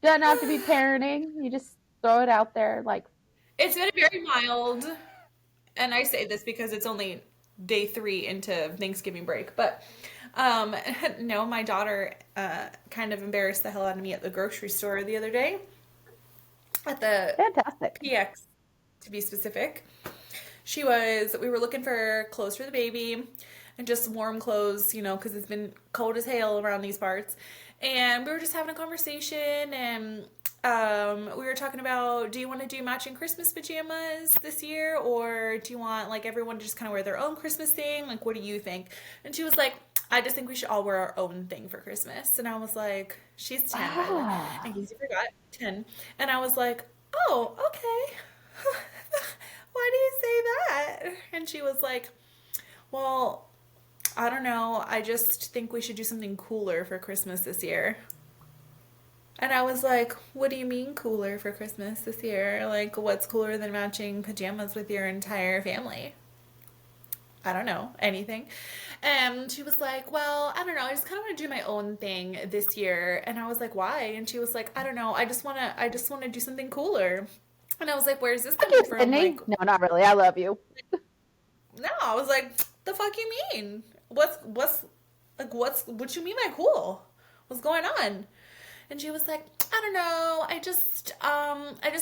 Doesn't have to be parenting. You just throw it out there like It's been very mild. And I say this because it's only day 3 into Thanksgiving break. But no, my daughter kind of embarrassed the hell out of me at the grocery store the other day. At the fantastic. PX, to be specific. We were looking for clothes for the baby and just warm clothes, because it's been cold as hell around these parts. And we were just having a conversation and we were talking about, do you want to do matching Christmas pajamas this year? Or do you want like everyone to just kind of wear their own Christmas thing? Like, what do you think? And she was like, I just think we should all wear our own thing for Christmas. And I was like, she's 10, by the way. In case you forgot, 10. And I was like, oh, okay. Why do you say that? And she was like, well, I don't know. I just think we should do something cooler for Christmas this year. And I was like, what do you mean cooler for Christmas this year? Like, what's cooler than matching pajamas with your entire family? I don't know, anything. And she was like, well, I don't know. I just kind of want to do my own thing this year. And I was like, why? And she was like, I don't know. I just want to do something cooler. And I was like, where's this coming from? Like, no, not really. I love you. no, I was like, the fuck you mean? what you mean by cool? What's going on? And she was like, I don't know. I just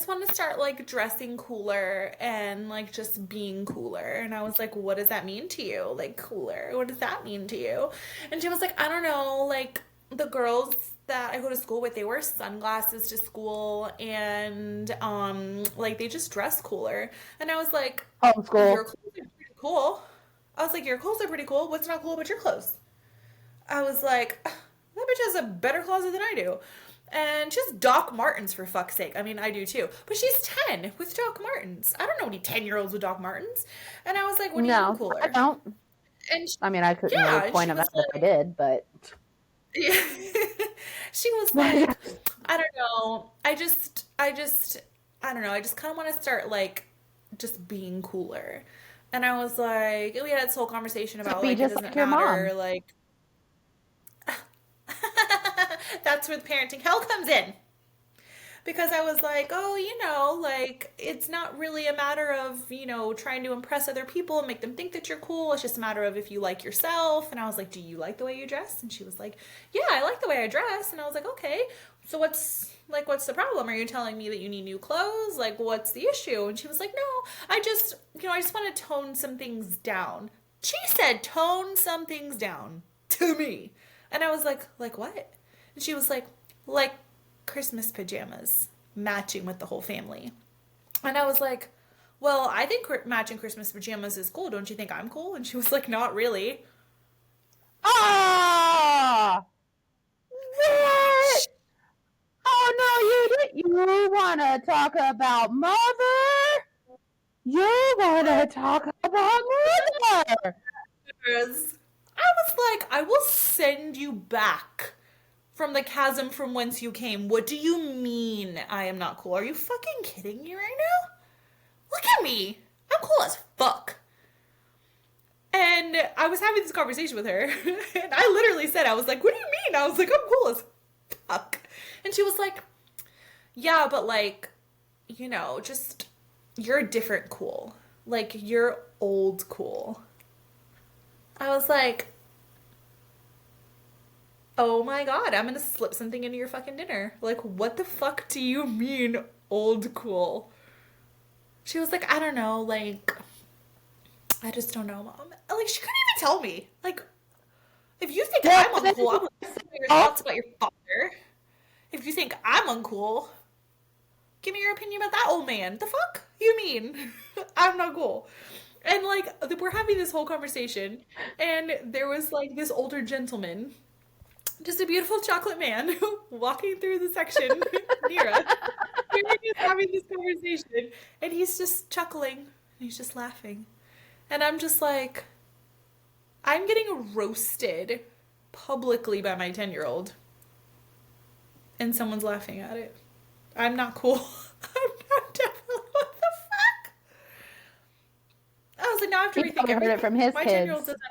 want to start like dressing cooler and like just being cooler. And I was like, what does that mean to you? Like cooler. What does that mean to you? And she was like, I don't know. Like the girls that I go to school with, they wear sunglasses to school and like they just dress cooler. And I was like, Homeschool. your clothes are pretty cool. I was like, your clothes are pretty cool. What's not cool about your clothes? I was like, that bitch has a better closet than I do. And she has Doc Martens, for fuck's sake. I mean, I do too. But she's 10 with Doc Martens. I don't know any 10-year-olds with Doc Martens. And I was like, what do you mean No, cooler? I don't. And she, I mean, I couldn't yeah, really and point she them was out if I did, but yeah. She was like, I don't know. I don't know. I just kind of want to start like just being cooler. And I was like, we had this whole conversation so about be like it just doesn't like your matter, mom. like that's where the parenting hell comes in. Because I was like, oh, like it's not really a matter of, trying to impress other people and make them think that you're cool. It's just a matter of if you like yourself. And I was like, do you like the way you dress? And she was like, yeah, I like the way I dress. And I was like, okay, so what's the problem? Are you telling me that you need new clothes? Like, what's the issue? And she was like, no, I just want to tone some things down. She said, tone some things down to me. And I was like what? And she was like Christmas pajamas matching with the whole family. And I was like, well, I think matching Christmas pajamas is cool. Don't you think I'm cool? And she was like, not really. Ah! What? Oh no, you didn't. You want to talk about mother? You want to talk about mother? I was like, I will send you back from the chasm from whence you came. What do you mean I am not cool? Are you fucking kidding me right now? Look at me. I'm cool as fuck. And I was having this conversation with her, and I literally said, I was like, what do you mean? I was like, I'm cool as fuck. And she was like, yeah, but like, just, you're different cool. Like, you're old cool. I was like, oh my god, I'm gonna slip something into your fucking dinner. Like, what the fuck do you mean, old cool? She was like, I don't know, like, I just don't know, mom. Like, she couldn't even tell me. Like, if you think I'm uncool, I would listen to your thoughts about your father. If you think I'm uncool, give me your opinion about that old man. The fuck you mean? I'm not cool. And like, we're having this whole conversation, and there was like this older gentleman, just a beautiful chocolate man, walking through the section near us. Hearing us having this conversation, and he's just chuckling, and he's just laughing. And I'm just like, I'm getting roasted publicly by my 10-year-old, and someone's laughing at it. I'm not cool. I'm definitely, what the fuck? I was like, now I have to He rethink probably heard everything. it from his My kids. 10-year-old doesn't.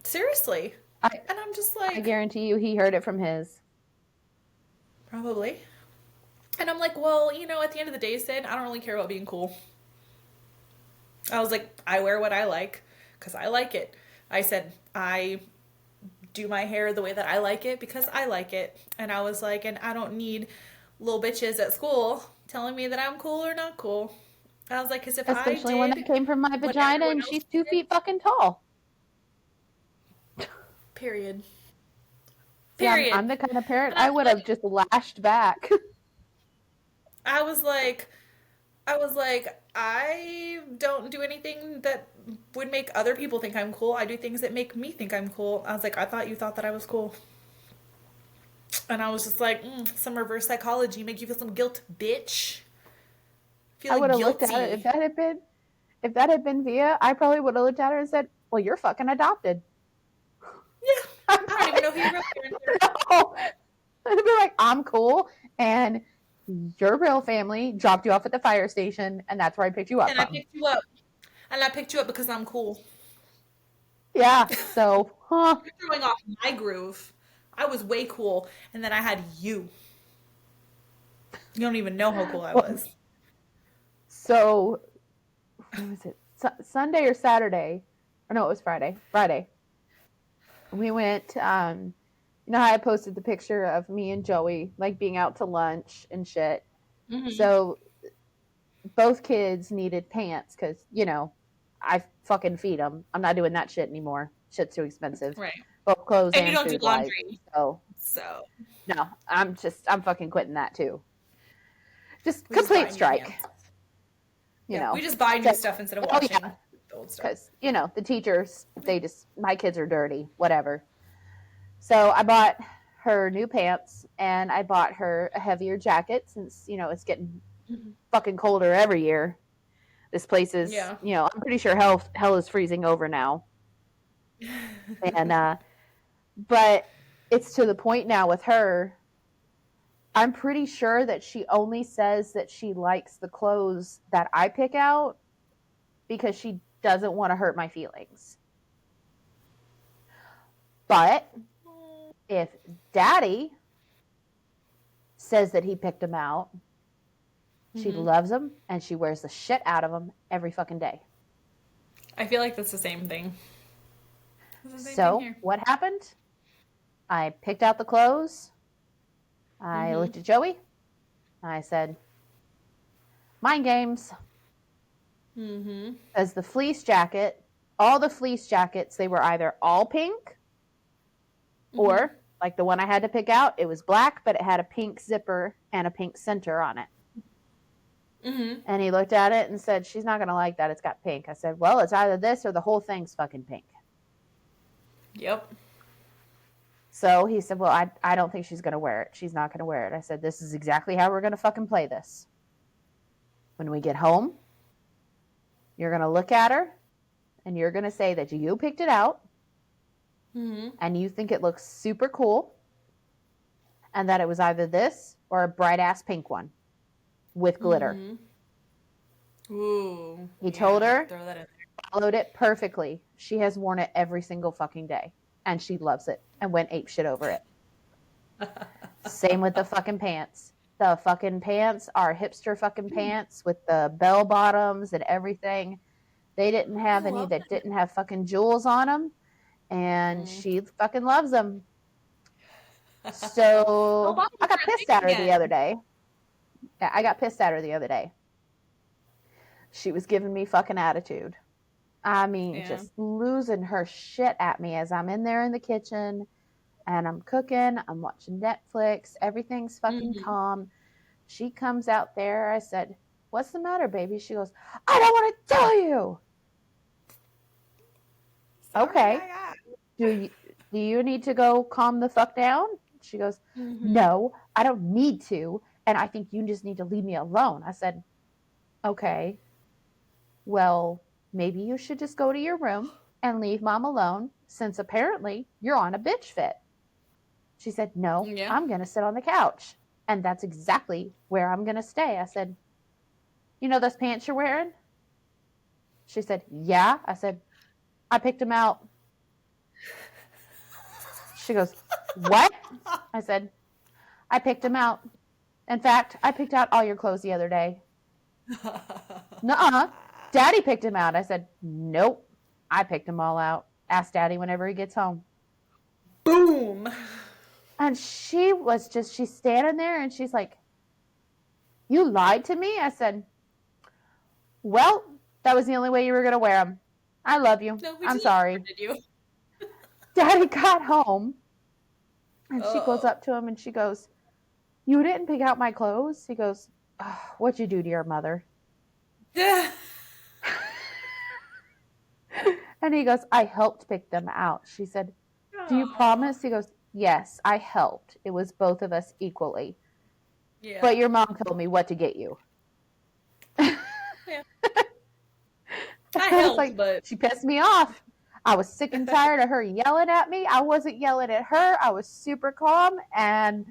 Seriously. And I'm just I like, guarantee you he heard it from his. probably. And I'm like, well, at the end of the day, Sid, I don't really care about being cool. I was like, I wear what I like because I like it. I said, I do my hair the way that I like it because I like it. And I was like, and I don't need little bitches at school telling me that I'm cool or not cool. I was like, because if Especially I one did that came from my what vagina everyone and else she's 2 did, feet fucking tall. period. See, Period. I'm the kind of parent And I I was would like, have just lashed back. I was like, I don't do anything that would make other people think I'm cool. I do things that make me think I'm cool. I was like, I thought you thought that I was cool. And I was just like, some reverse psychology make you feel some guilt, bitch. I would Feeling have looked at it guilty. if that had been Via, I probably would have looked at her and said, well, you're fucking adopted. Yeah. I don't even know who your real parents are. No. I'd be like, I'm cool, and your real family dropped you off at the fire station, and that's where I picked you up And I from. picked you up. And I picked you up because I'm cool. Yeah, so, You're throwing off my groove. I was way cool. And then I had you. You don't even know how cool I was. So, what was it? Sunday or Saturday? no, it was Friday. Friday. We went, you know how I posted the picture of me and Joey, like, being out to lunch and shit? Mhm. So both kids needed pants because, you know, I fucking feed them. I'm not doing that shit anymore. Shit's too expensive. Right. Both clothes And you and don't do food wise. laundry. So, So no, I'm fucking quitting that too. Just we just buy complete new strike. pants. You Yeah, know, we just buy new stuff instead of washing the old stuff. because, you know, the teachers, my kids are dirty, whatever. So I bought her new pants and I bought her a heavier jacket since, you know, it's getting fucking colder every year. This place is, Yeah. you know, I'm pretty sure hell is freezing over now. And but it's to the point now with her. I'm pretty sure that she only says that she likes the clothes that I pick out because she doesn't want to hurt my feelings. But if Daddy says that he picked them out, she loves them and she wears the shit out of them every fucking day. I feel like that's the same thing. So what happened? I picked out the clothes. I looked at Joey. I said, mind games. Because the fleece jacket, all the fleece jackets, they were either all pink or, like the one I had to pick out, it was black, but it had a pink zipper and a pink center on it. And he looked at it and said, she's not going to like that. It's got pink. I said, well, it's either this or the whole thing's fucking pink. Yep. So he said, well, I don't think she's going to wear it. She's not going to wear it. I said, this is exactly how we're going to fucking play this. When we get home, you're going to look at her and you're going to say that you picked it out and you think it looks super cool and that it was either this or a bright ass pink one with glitter. Ooh. He told her, Throw that in there. followed it perfectly. She has worn it every single fucking day and she loves it and went ape shit over it. Same with the fucking pants. The fucking pants are hipster fucking pants with the bell bottoms and everything. They didn't have any that didn't have fucking jewels on them, and she fucking loves them. So I got pissed at her the other day. Yeah, I got pissed at her the other day. She was giving me fucking attitude. I mean, just losing her shit at me as I'm in there in the kitchen and I'm cooking, I'm watching Netflix, everything's fucking calm. She comes out there. I said, what's the matter, baby? She goes, I don't want to tell you. Sorry, okay. Do you need to go calm the fuck down? She goes, no, I don't need to. And I think you just need to leave me alone. I said, okay, well, maybe you should just go to your room and leave mom alone since apparently you're on a bitch fit. She said, no, I'm going to sit on the couch. And that's exactly where I'm going to stay. I said, you know those pants you're wearing? She said, yeah. I said, I picked them out. She goes, what? I said, I picked them out. In fact, I picked out all your clothes the other day. Nuh-uh. Daddy picked them out. I said, nope. I picked them all out. Ask Daddy whenever he gets home. Boom. And she's standing there and she's like, you lied to me? I said, well, that was the only way you were going to wear them. I love you. No, I'm sorry. Did you? Daddy got home and she goes up to him and she goes, you didn't pick out my clothes? He goes, oh, what'd you do to your mother? And he goes, I helped pick them out. She said, do you promise? He goes, yes, I helped. It was both of us equally. Yeah. But your mom told me what to get you. Yeah. I helped, but she pissed me off. I was sick and tired of her yelling at me. I wasn't yelling at her. I was super calm, and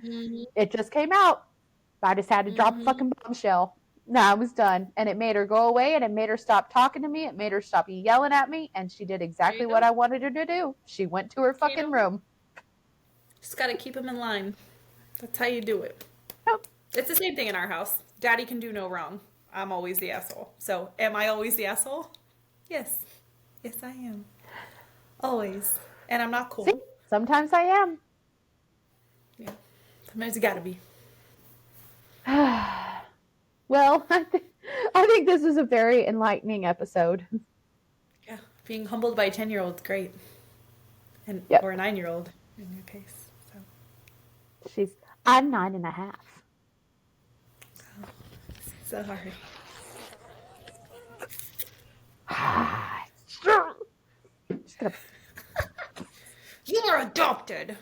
it just came out. I just had to drop a fucking bombshell. No, I was done. And it made her go away, and it made her stop talking to me. It made her stop yelling at me, and she did exactly what I wanted her to do. She went to her fucking room. Just got to keep them in line. That's how you do it. Nope. It's the same thing in our house. Daddy can do no wrong. I'm always the asshole. So, am I always the asshole? Yes. Yes, I am. Always. And I'm not cool. See, sometimes I am. Yeah. Sometimes you gotta be. Well, I think this was a very enlightening episode. Yeah. Being humbled by a 10-year-old is great. And Yep. or a 9-year-old in your case. So I'm 9.5. sorry. Just gonna. You're adopted.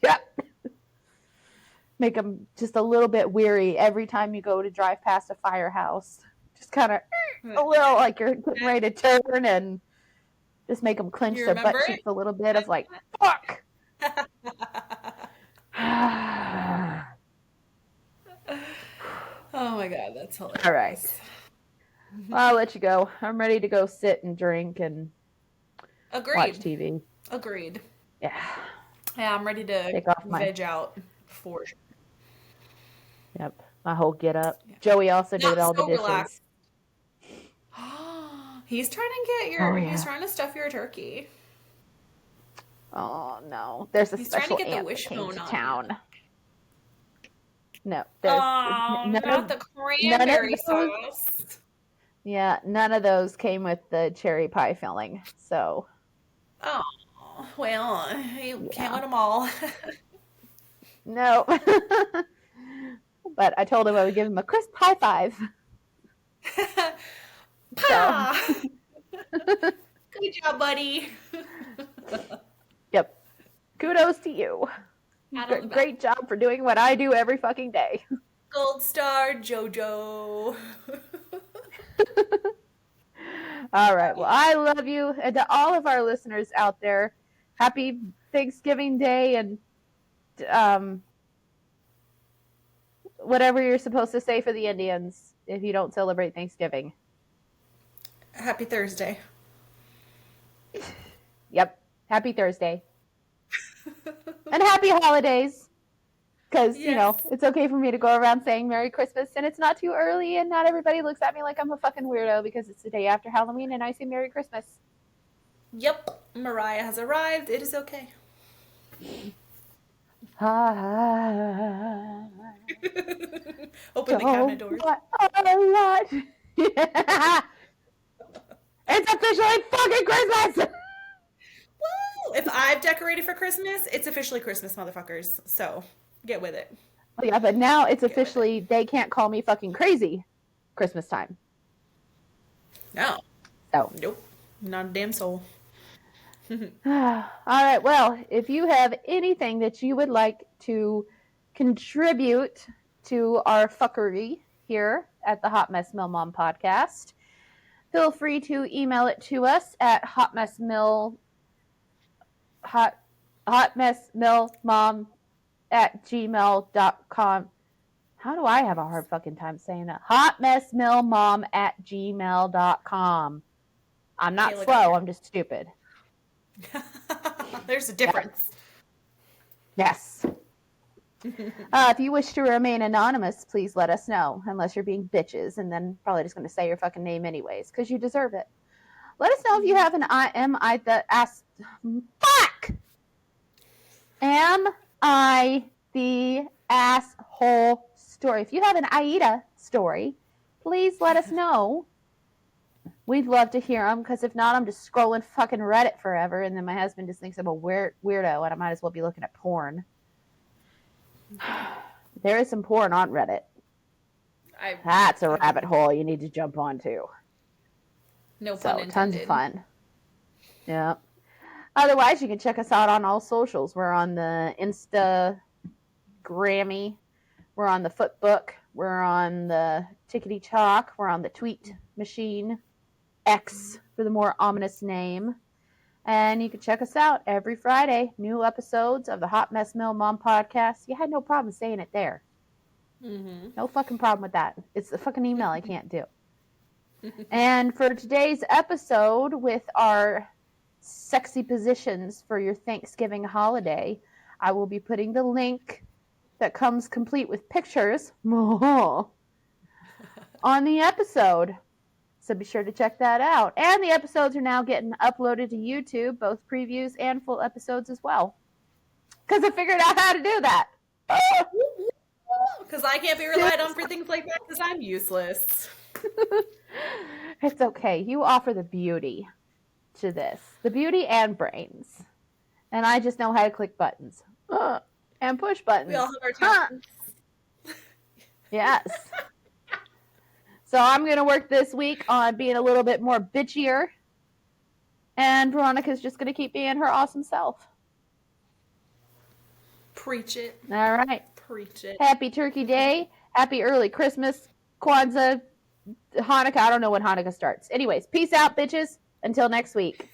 Yep. Make them just a little bit weary every time you go to drive past a firehouse. Just kind of a little like you're getting ready to turn, and just make them clench You their butt remember cheeks it? a little bit of like, fuck. Oh my god, that's hilarious. All right. Well, I'll let you go. I'm ready to go sit and drink and Agreed. watch TV. Agreed. Yeah. Yeah, I'm ready to Take off my. veg out for sure. Yep. My whole get up. Yeah. Joey also did Not all the so dishes. relaxed. He's trying to get your. Oh, yeah. He's trying to stuff your turkey. Oh no. There's a He's trying to special get the aunt that wishbone came to on town. you. No, there's Oh, none not of the cranberry those. sauce. Yeah, none of those came with the cherry pie filling. So Oh, well, you can't yeah, win them all. no. But I told him I would give him a crisp high five. So Pa! Good job, buddy. yep. Kudos to you. Pat on the back. Great job for doing what I do every fucking day. Gold star, JoJo. All right. Well, I love you. And to all of our listeners out there, happy Thanksgiving Day and whatever you're supposed to say for the Indians if you don't celebrate Thanksgiving. Happy Thursday. Yep. Happy Thursday. And happy holidays. Because, you know, Yes. it's okay for me to go around saying Merry Christmas and it's not too early and not everybody looks at me like I'm a fucking weirdo because it's the day after Halloween and I say Merry Christmas. Yep. Mariah has arrived. It is okay. I Open the cabinet doors. want a lot. It's officially fucking Christmas! Woo! If I've decorated for Christmas, it's officially Christmas, motherfuckers. So, get with it. Oh, yeah, but now it's officially, they can't call me fucking crazy Christmas time. No. So. Nope. Not a damn soul. All right. Well, if you have anything that you would like to contribute to our fuckery here at the Hot Mess Mill Mom podcast, feel free to email it to us at hotmessmillmom@gmail.com. How do I have a hard fucking time saying that? hotmessmillmom@gmail.com. I'm not slow. I'm just stupid. There's a difference. Yes. If you wish to remain anonymous, please let us know. Unless you're being bitches, and then probably just going to say your fucking name anyways, because you deserve it. Let us know if you have an Am I the asshole story. If you have an AITA story, please let us know. We'd love to hear them, because if not, I'm just scrolling fucking Reddit forever, and then my husband just thinks I'm a weirdo, and I might as well be looking at porn. There is some porn on Reddit. That's a rabbit hole you need to jump onto. No pun intended. Tons of fun. Yeah. Otherwise, you can check us out on all socials. We're on the Instagrammy. We're on the Footbook. We're on the Tickety Talk. We're on the Tweet Machine. X for the more ominous name. And you can check us out every Friday. New episodes of the Hot Mess Mill Mom podcast. You had no problem saying it there. Mm-hmm. No fucking problem with that. It's the fucking email I can't do. And for today's episode with our sexy positions for your Thanksgiving holiday, I will be putting the link that comes complete with pictures on the episode. So be sure to check that out. And the episodes are now getting uploaded to YouTube, both previews and full episodes as well. Because I figured out how to do that. Because I can't be relied on for things like that because I'm useless. It's okay. You offer the beauty to this. The beauty and brains. And I just know how to click buttons. And push buttons. We all have our talents. Yes. So I'm going to work this week on being a little bit more bitchier. And Veronica's just going to keep being her awesome self. Preach it. All right. Preach it. Happy Turkey Day. Happy early Christmas. Kwanzaa. Hanukkah. I don't know when Hanukkah starts. Anyways, peace out, bitches. Until next week.